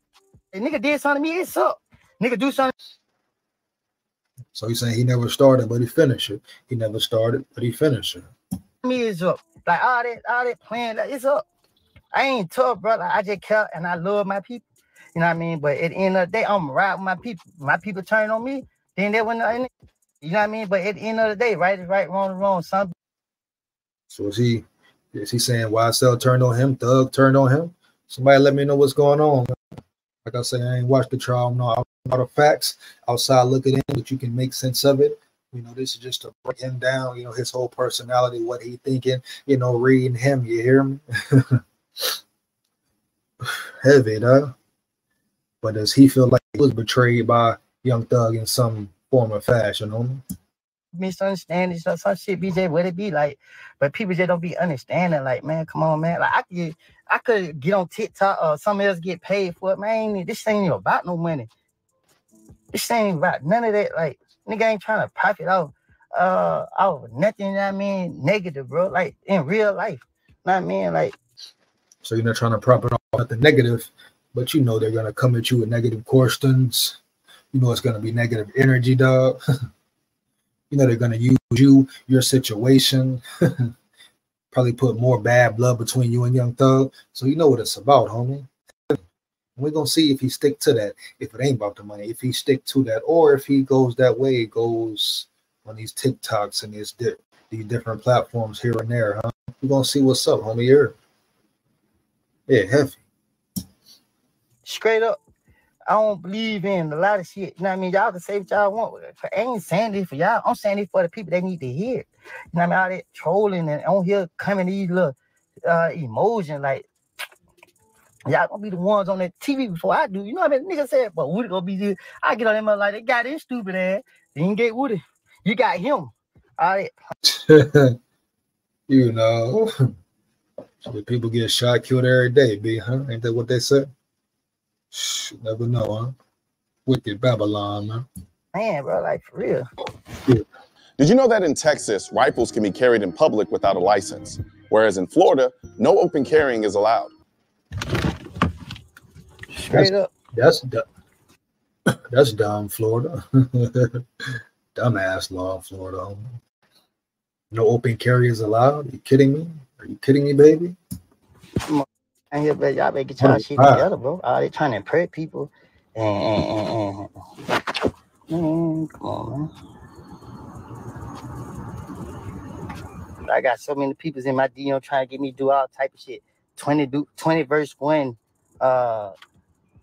a nigga did something to me, it's up. Nigga do something. So he's saying he never started, but he finished it. He never started, but he finished it. Me is up. Like all that playing, it's up. I ain't tough, brother. I just care and I love my people. You know what I mean? But at the end of the day, I'm right with my people. My people turn on me, then they went, you know what I mean? But at the end of the day, right is right, wrong is wrong. Son. So is he saying YSL turned on him, Thug turned on him? Somebody let me know what's going on. Like I say, I ain't watched the trial. No, I don't know the facts outside looking in, but you can make sense of it. You know, this is just to break him down, you know, his whole personality, what he thinking, you know, reading him, you hear me? Heavy, though. But does he feel like he was betrayed by Young Thug in some form or fashion, homie? Misunderstanding some shit be just what it be like, but people just don't be understanding. Like, man, come on, man. Like I could get on TikTok or somebody else get paid for it, man. This ain't even about no money. This ain't about none of that. Like, nigga ain't trying to profit off nothing. You know what I mean? Negative, bro. Like in real life, you know what I mean? Like, so you're not trying to profit off the negative, but you know they're gonna come at you with negative questions. You know it's gonna be negative energy, dog. You know they're gonna use you, your situation, probably put more bad blood between you and Young Thug. So you know what it's about, homie. We're gonna see if he stick to that, if it ain't about the money, if he stick to that, or if he goes that way, goes on these TikToks and these different platforms here and there, huh? We're gonna see what's up, homie. Here. Yeah, heavy. Straight up. I don't believe in a lot of shit. You know what I mean? Y'all can say what y'all want. I ain't saying this for y'all. I'm saying this for the people that need to hear it. You know what I mean? All that trolling and on here coming these little emotions. Like, y'all gonna be the ones on that TV before I do. You know what I mean? Nigga said, but Woody gonna be this. I get on them like, they got this stupid ass. They didn't get Woody. You got him. I You know, so people get shot, killed every day, B, huh? Ain't that what they say? Never know, huh? Wicked Babylon, man. man, bro, like for real. Did you know that in Texas, rifles can be carried in public without a license, whereas in Florida, no open carrying is allowed? Straight up. That's dumb, Florida. Dumbass law, Florida. No open carry is allowed. Are you kidding me? Are you kidding me, baby? Come on. And here, but y'all better get y'all shit together, bro. They trying to impress people. And come on, man. I got so many people in my DM trying to get me to do all type of shit. 20 verse 1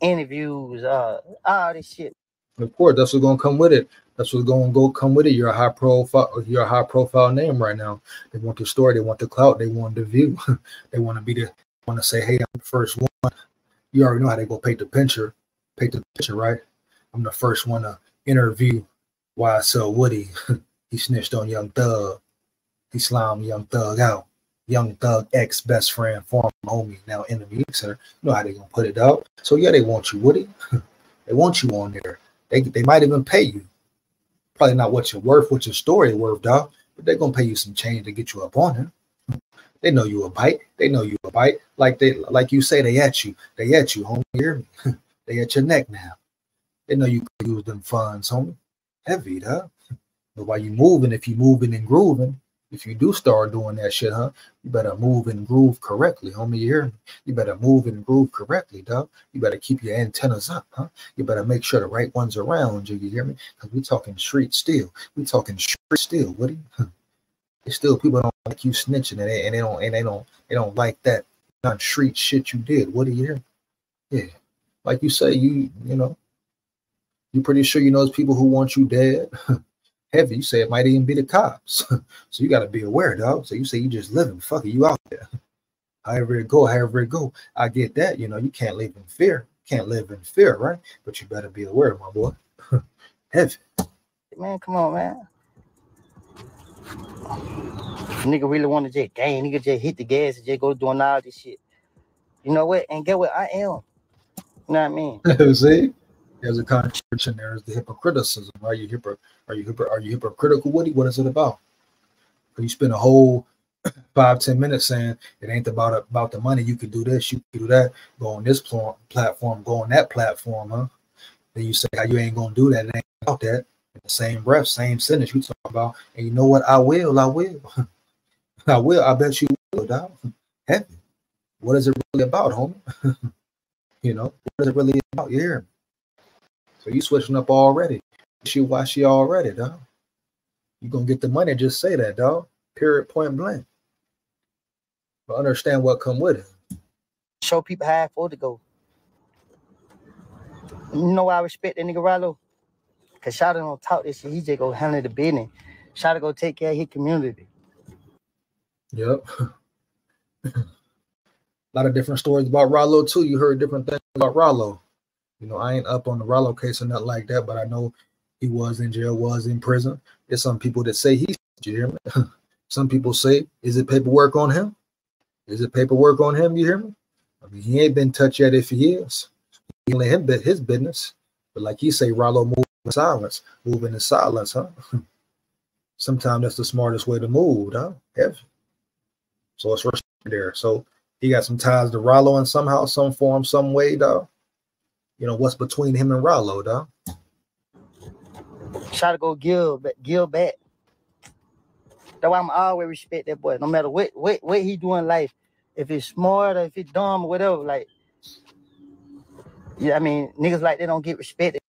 interviews, all this shit. Of course, that's what's gonna come with it. That's what's gonna come with it. You're a high profile name right now. They want the story, they want the clout, they want the view. They want to say, hey, I'm the first one. You already know how they go paint the picture, right? I'm the first one to interview YSL Woody. He snitched on Young Thug. He slimed Young Thug out. Young Thug ex best friend, former homie, now enemy, etc. You know how they gonna put it out. So yeah, they want you, Woody. They want you on there. They might even pay you. Probably not what you're worth, what your story worth, dog. But they're gonna pay you some change to get you up on it. They know you a bite. They know you a bite. Like you say, they at you. They at you, homie. You hear me? They at your neck now. They know you can use them funds, homie. Heavy, dog. But while you moving, if you moving and grooving, if you do start doing that shit, huh? You better move and groove correctly, homie. You hear me? You better move and groove correctly, dog. You better keep your antennas up, huh? You better make sure the right ones around you. You hear me? Because we talking street still. We talking street still, Woody. It's still people don't like you snitching, and they don't like that non-street shit you did. What do you hear? Yeah, like you say, you know, you're pretty sure you know those people who want you dead. Heavy, you say it might even be the cops. So you got to be aware, dog. So you say you just living, fuck it, you out there. However it go. I get that, you know, you can't live in fear. Can't live in fear, right? But you better be aware, my boy. Heavy. Man, come on, man. Nigga really want to just gang. Nigga just hit the gas and just go doing all this shit. You know what? And get what I am. You know what I mean? See? There's a contradiction. There's the hypocriticism. Are you hypocritical, Woody? What is it about? You spend a whole 5-10 minutes saying it ain't about the money. You can do this, you can do that. Go on this platform, go on that platform, huh? Then you say how you ain't gonna do that. It ain't about that. In the same breath, same sentence you talk about. And you know what? I will. I bet you will, dog. Heavy. What is it really about, homie? You know, what is it really about? You hear me? So you switching up already. Why she already, dog? You gonna get the money, just say that, dog. Period, point blank. But understand what come with it. Show people how I afford to go. You know why I respect that nigga Rollo? Cause Shada don't talk this shit. He just go handle the business. Shada go take care of his community. Yep. A lot of different stories about Rollo too. You heard different things about Rollo. You know, I ain't up on the Rollo case or nothing like that, but I know he was in jail, was in prison. There's some people that say he's you hear me? Some people say, is it paperwork on him? Is it paperwork on him? You hear me? I mean, he ain't been touched yet if he is. He let him bet his business. But like you say, Rollo move in silence. Move in silence, huh? Sometimes that's the smartest way to move, huh? Heavy. So it's respect there. So he got some ties to Rollo in somehow, some form, some way, dog. You know, what's between him and Rollo, dog? Try to go Gil back. That's why I'm always respect that boy. No matter what he do in life. If it's smart or if it's dumb or whatever, like, yeah, I mean, niggas like they don't get respected.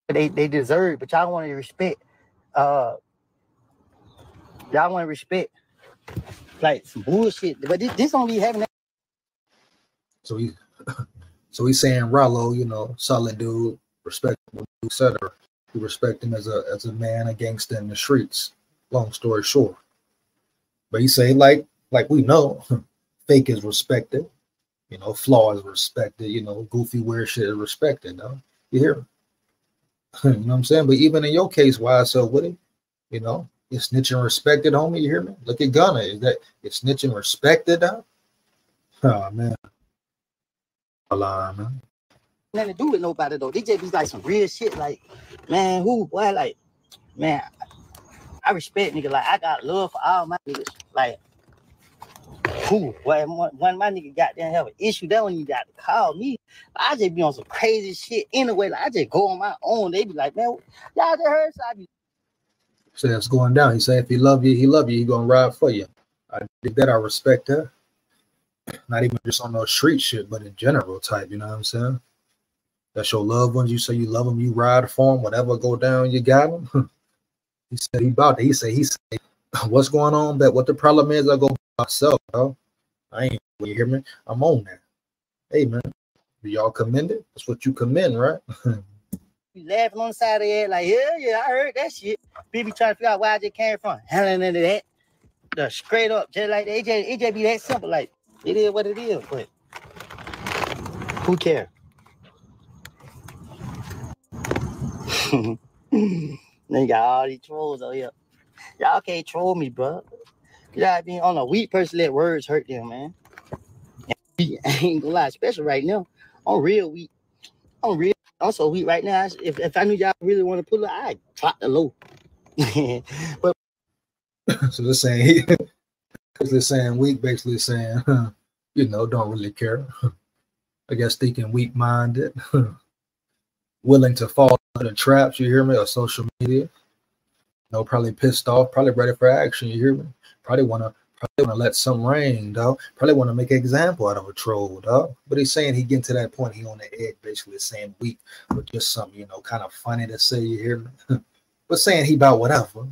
They deserve, but y'all want to respect. Y'all want to respect like some bullshit. But this don't be having that. So he's saying Rollo, you know, solid dude, respectable, etc. We respect him as a man, a gangster in the streets. Long story short. But he say like we know, fake is respected, you know, flaw is respected, you know, goofy weird shit is respected, no? You hear me? You know what I'm saying? But even in your case, YSL Woody, you know, It's snitching respected, homie. You hear me? Look at Gunna. Is that it's snitching respected, huh? Oh man. Man. Nothing to do with nobody though. They just be like some real shit. Like, man, boy, like, man, I respect nigga. Like, I got love for all my niggas. Like, boy, when my nigga goddamn have an issue, they don't even got to call me. I just be on some crazy shit anyway. Like, I just go on my own. They be like, man, y'all just heard, so I be. So that's going down. He said, if he love you, he love you. He gonna ride for you. I did that. I respect that. Not even just on those street shit, but in general type. You know what I'm saying? That's your loved ones. You say you love them, you ride for them. Whatever go down, you got them. He said he about that. He said, what's going on? That what the problem is? I go by myself, bro. I ain't. You hear me? I'm on that. Hey man, do y'all commend it? That's what you commend, right? Be laughing on the side of the head, like, yeah, I heard that shit. People trying to figure out where I just came from. Hell into that. The straight up, just like that. It just be that simple. Like, it is what it is, but who cares? Then you got all these trolls out here. Y'all can't troll me, bro. Y'all being on a weak person, let words hurt them, man. I ain't gonna lie, especially right now. I'm real weak. I'm so weak right now. If I knew y'all really want to pull it, I'd drop the low. But so they're saying basically saying weak, basically saying, you know, don't really care. I guess thinking weak-minded, willing to fall into the traps, you hear me, or social media. You know, probably pissed off, probably ready for action, you hear me? Probably wanna let something rain, dog. Probably want to make an example out of a troll, dog. But he's saying he getting to that point, he on the edge, basically saying weak, but just something, you know, kind of funny to say, you hear me? But saying he about whatever.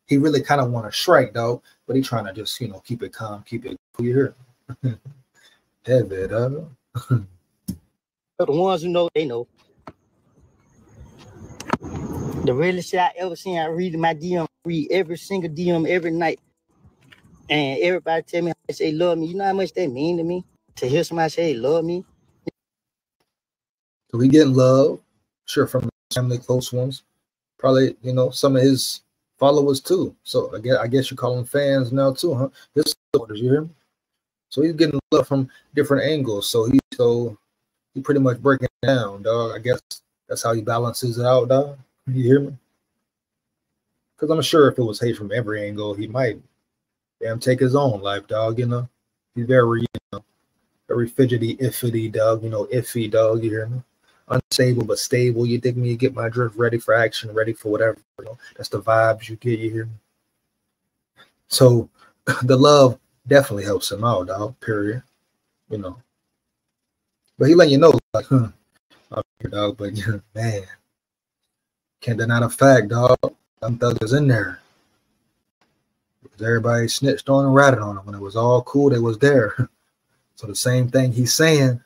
He really kind of want to strike, dog, but he trying to just, you know, keep it calm, keep it cool, you hear me? Heavy, dog. the ones who know, they know. The realest shit I ever seen, I read my DM, read every single DM every night. And everybody tell me how much they love me. You know how much that mean to me? To hear somebody say they love me. So he getting love, sure, from family, close ones. Probably, you know, some of his followers too. So I guess you call them fans now too, huh? His supporters, you hear me? So he's getting love from different angles. So he pretty much breaking it down, dog. I guess that's how he balances it out, dog. You hear me? Because I'm sure if it was hate from every angle, he might take his own life, dog. You know, he's very, you know, very fidgety, iffy, dog. You know, iffy, dog. You hear me? Unstable but stable. You dig me? You get my drift, ready for action, ready for whatever. You know, that's the vibes you get. You hear me? So the love definitely helps him out, dog. Period. You know, but he letting you know, like, dog. But man, can't deny the fact, dog. Them thugs in there. Everybody snitched on and ratted on him. When it was all cool, they was there. So the same thing he's saying,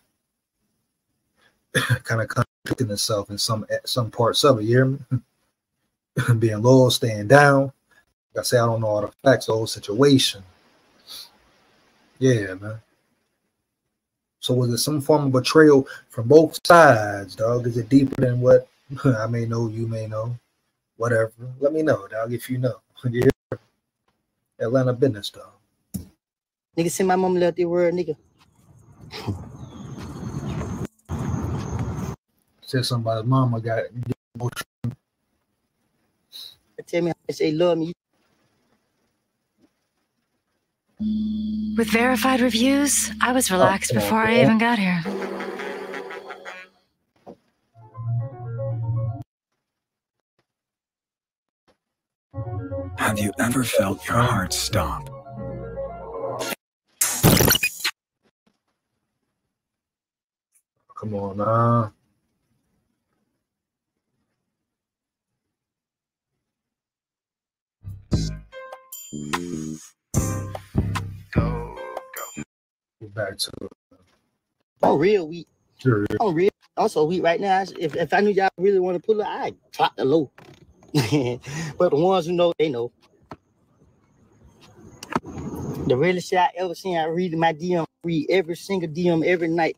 kind of contradicting himself in some parts of it. You hear me? Being loyal, staying down. Like I say, I don't know all the facts of the whole situation. Yeah, man. So was it some form of betrayal from both sides, dog? Is it deeper than what I may know, you may know? Whatever. Let me know, dog, if you know. You hear? Atlanta business, dog. Nigga, send my mama left the word, nigga. Said somebody's mama got emotional. Tell me how much they love me. With verified reviews, I was relaxed before I even got here. Have you ever felt your heart stop? Come on, nah. Go. Get back to it. I'm real weak. Sure. I'm so weak right now. If I knew y'all really want to pull it, I'd drop the low. But the ones who know, they know. The realest shit I ever seen, I read my DM, read every single DM every night.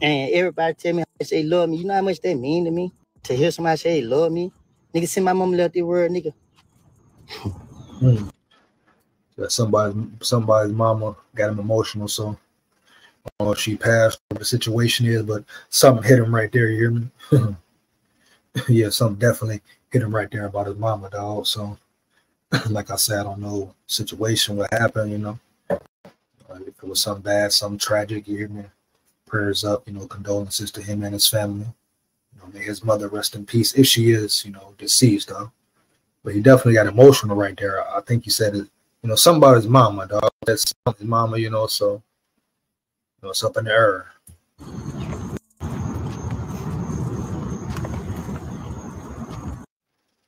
And everybody tell me how much they love me. You know how much that mean to me? To hear somebody say they love me. Nigga, send my mama left the word, nigga. That somebody's mama got him emotional, so I don't know if she passed what the situation is, but something hit him right there, you hear me? Yeah, something definitely hit him right there about his mama, dog. So like I said, I don't know situation, what happened, you know. If it was something bad, something tragic, you hear me? Prayers up, you know, condolences to him and his family. You know, may his mother rest in peace if she is, you know, deceased, though. But he definitely got emotional right there. I think he said it, you know, something about his mama, dog. That's his mama, you know, so you know, it's up in the air.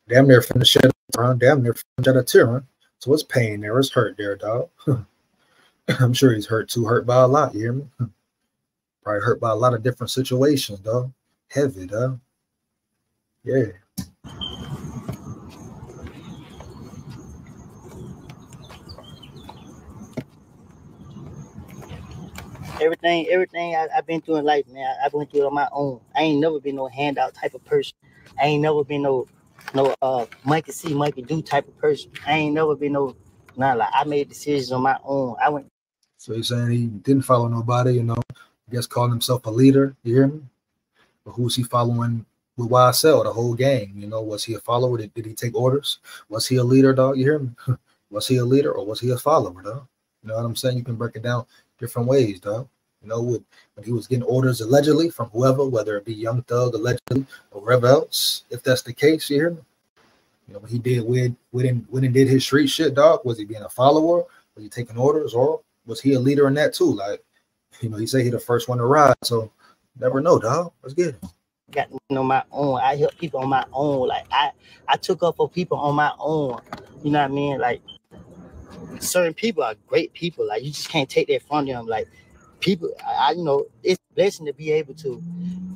Damn near finished shed around, damn near finished a tear, huh? So it's pain there, it's hurt there, dog. I'm sure he's hurt too, hurt by a lot, you hear me? Probably hurt by a lot of different situations, dog. Heavy, dog. Yeah. Everything I've been through in life, man, I've been through it on my own. I ain't never been no handout type of person. I ain't never been no monkey see, monkey do type of person. I ain't never been like I made decisions on my own. So he's saying he didn't follow nobody, you know. I guess calling himself a leader, you hear me? But who's he following with YSL, the whole gang? You know, was he a follower? Did he take orders? Was he a leader, dog? You hear me? Was he a leader or was he a follower, dog? You know what I'm saying? You can break it down different ways, dog. You know, when he was getting orders allegedly from whoever, whether it be Young Thug allegedly or whatever else, if that's the case, you hear me? You know, when he did when he did his street shit, dog, was he being a follower? Was he taking orders, or was he a leader in that too? Like, you know, he said he the first one to ride, so never know, dog. Let's get it. Got on my own. I help people on my own. Like I took up for people on my own. You know what I mean? Like certain people are great people. Like you just can't take that from them. Like people, you know, it's a blessing to be able to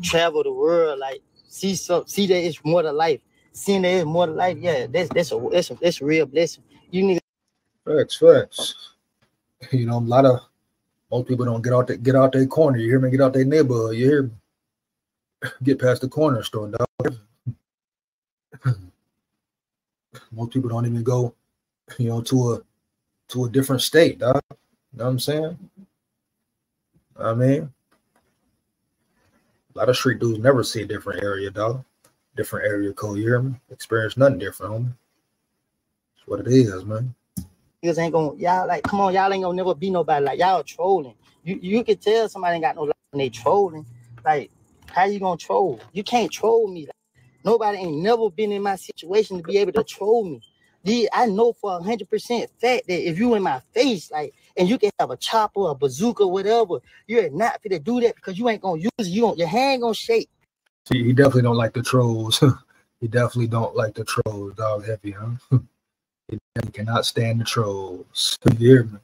travel the world. Like see that it's more to life. Seeing that it's more to life. Yeah, that's a real blessing. You need facts. You know, most people don't get out their corner. You hear me? Get out their neighborhood. You hear me? Get past the corner store, dog. Most people don't even go, you know, to a different state, dog. You know what I'm saying? I mean, a lot of street dudes never see a different area, dog. Different area code, you hear me? Experience nothing different, homie. That's what it is, man. Niggas ain't gonna, y'all like, come on, y'all ain't gonna never be nobody. Like, y'all trolling. You can tell somebody ain't got no life when they trolling. Like, how you gonna troll? You can't troll me. Like, nobody ain't never been in my situation to be able to troll me. I know for 100% fact that if you in my face, like, and you can have a chopper, a bazooka, whatever, you're not fit to do that because you ain't gonna use it. Your hand gonna shake. See, he definitely don't like the trolls. He definitely don't like the trolls, dog. Heavy, huh? He cannot stand the trolls. You hear me?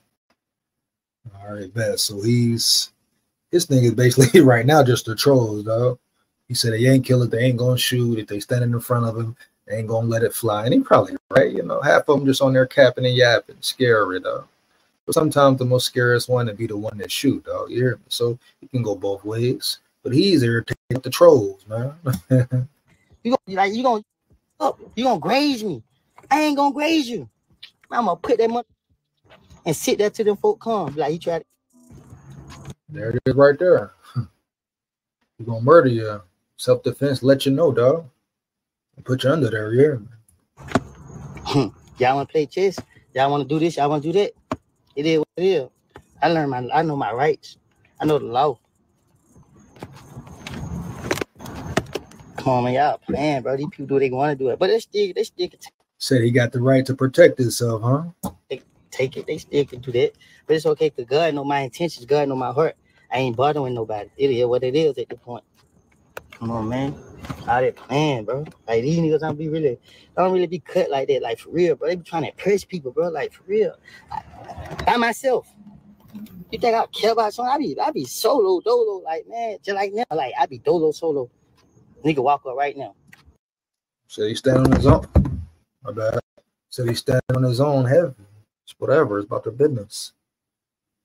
All right, bet. So his thing is basically right now just the trolls, dog. He said they ain't kill it, they ain't gonna shoot. If they standing in front of him, they ain't gonna let it fly. And he probably right, you know, half of them just on there capping and yapping, scary, dog. But sometimes the most scariest one to be the one that shoot, dog. You hear me? So you can go both ways. But he's irritated with the trolls, man. you gonna graze me. I ain't gonna graze you. I'm gonna put that money and sit there till them folk come. Like he tried. There it is right there. He gonna murder you. Self-defense, let you know, dog. Put you under there, yeah. Y'all wanna play chess? Y'all wanna do this? Y'all wanna do that? It is what it is. I know my rights. I know the law. Come on, man, y'all playing, bro. These people do what they want to do it, but they still said he got the right to protect himself, huh? They take it, they still can do that. But it's okay because God know my intentions, God know my heart. I ain't bothering nobody. It is what it is at the point. Come on, man. All that playing, bro. Like these niggas don't really be cut like that, like for real, bro. They be trying to impress people, bro. Like for real. By myself. You think I care about something? I be solo, dolo, like man, just like now. Like I be dolo solo. Nigga walk up right now. So he stand on his own. My bad. So he stand on his own heavy. It's whatever. It's about the business.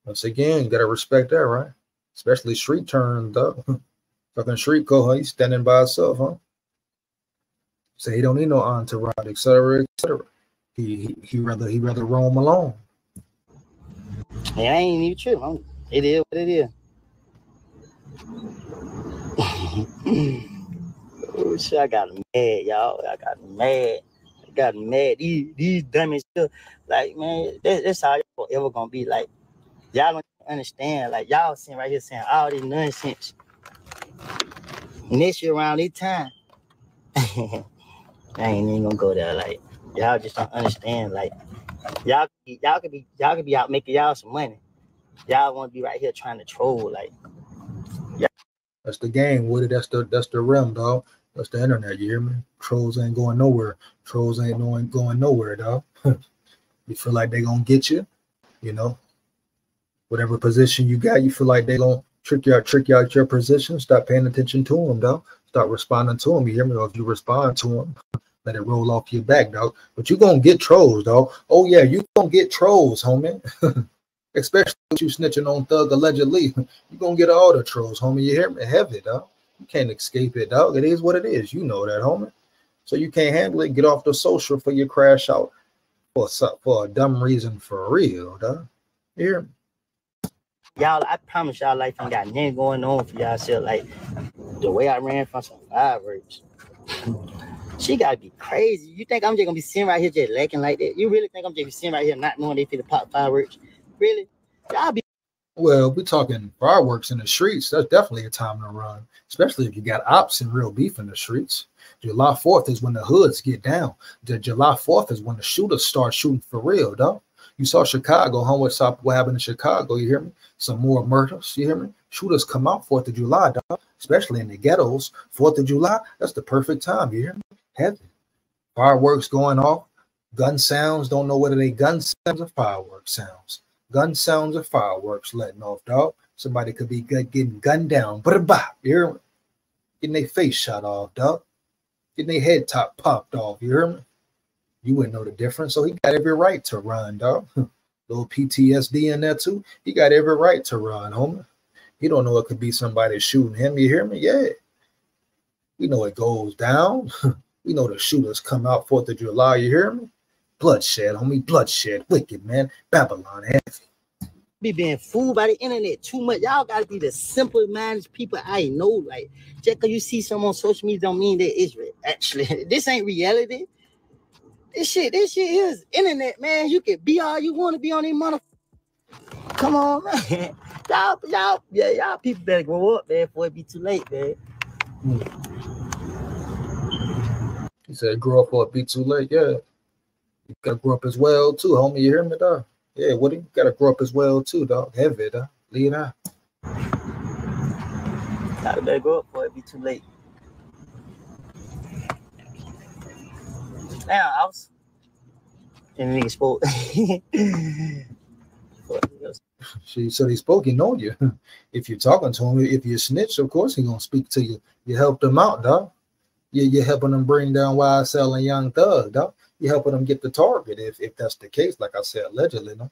Once again, you gotta respect that, right? Especially street turn, though. Fucking street code, huh? He's standing by himself, huh? So he don't need no entourage, etc., etc. He rather roam alone. Man, I ain't even tripping. It is what it is. Oh shit, I got mad, y'all. I got mad. These dummies still, like, man, that's how y'all ever gonna be. Like, y'all don't understand. Like, y'all sitting right here saying all this nonsense. Next year around this time, I ain't even gonna go there. Like, y'all just don't understand. Like, y'all could be out making y'all some money. Y'all want to be right here trying to troll. Like, yeah. That's the game, Woody. That's the realm, dog. That's the internet. You hear me? Trolls ain't going nowhere. Trolls ain't going nowhere, dog. You feel like they gonna get you, you know. Whatever position you got, you feel like they gonna trick you out your position. Stop paying attention to them, dog. Start responding to them. You hear me? Or if you respond to them, let it roll off your back, dog. But you gonna get trolls, dog. Oh yeah, you gonna get trolls, homie. Especially if you snitching on Thug allegedly. You gonna get all the trolls, homie. You hear me? Heavy, dog. You can't escape it, dog. It is what it is. You know that, homie. So you can't handle it. Get off the social for your crash out for a dumb reason for real, dog. You hear me? Y'all, I promise y'all life ain't got nothing going on for y'all. So like the way I ran from some fireworks, she gotta be crazy. You think I'm just gonna be sitting right here just lacking like that? You really think I'm just sitting right here not knowing they finna pop fireworks? Really? Y'all be. Well, we're talking fireworks in the streets. That's definitely a time to run, especially if you got ops and real beef in the streets. July 4th is when the hoods get down. July 4th is when the shooters start shooting for real, dog. You saw Chicago, what happened in Chicago, you hear me? Some more murders, you hear me? Shooters come out 4th of July, dog, especially in the ghettos. 4th of July, that's the perfect time, you hear me? Heavy. Fireworks going off, gun sounds, don't know whether they gun sounds or fireworks sounds. Gun sounds or fireworks letting off, dog. Somebody could be getting gunned down, but you hear me? Getting their face shot off, dog. Getting their head top popped off, you hear me? You wouldn't know the difference, so he got every right to run, dog. Little PTSD in there too. He got every right to run, homie. He don't know it could be somebody shooting him. You hear me? Yeah. We know it goes down. We know the shooters come out 4th of July. You hear me? Bloodshed, homie. Bloodshed. Wicked, man. Babylon heavy. Be being fooled by the internet too much. Y'all gotta be the simple minded people I know. Like, just because you see someone on social media don't mean that it's actually. This ain't reality. This shit is internet, man. You can be all you want to be on these mother. Come on, man. Y'all people better grow up, man, before it be too late, man. He said, grow up before it be too late. Yeah. You gotta grow up as well, too, homie. You hear me, dog? Yeah, Woody, you gotta grow up as well, too, dog. Heavy, dog. Lead out. Y'all better grow up before it be too late. Now, I was. And the nigga spoke. She said he spoke, he know you. If you're talking to him, if you snitch, of course he's gonna speak to you. You helped him out, dog. You're helping them bring down YSL and Young Thug, dog. You're helping them get the target if that's the case, like I said, allegedly, no?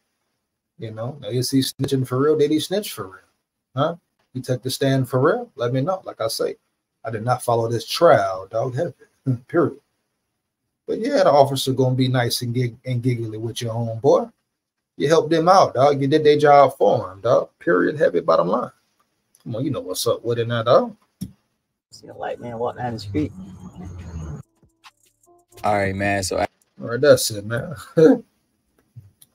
You know, now is he snitching for real? Did he snitch for real? Huh? He took the stand for real? Let me know. Like I say, I did not follow this trial, dog. Heavy. Period. But yeah, the officer gonna be nice and giggly with your own boy. You helped them out, dog. You did their job for him, dog. Period. Heavy. Bottom line. Come on, you know what's up with it now, dog. See a white man walk down the street. All right, man. So, all right, that's it, man.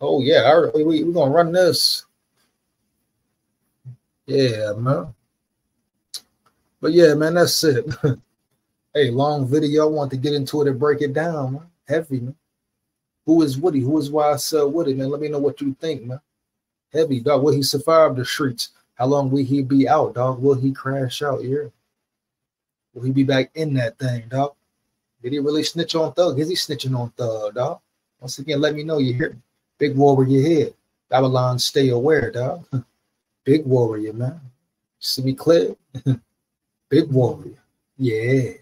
Oh yeah, we're gonna run this. Yeah, man. But yeah, man, that's it. Hey, long video. I want to get into it and break it down, man. Heavy, man. Who is Woody? Who is YSL Woody, man? Let me know what you think, man. Heavy, dog. Will he survive the streets? How long will he be out, dog? Will he crash out here? Will he be back in that thing, dog? Did he really snitch on Thug? Is he snitching on Thug, dog? Once again, let me know you hear me. Big warrior head. Babylon, stay aware, dog. Big warrior, man. See me clear? Big warrior. Yeah.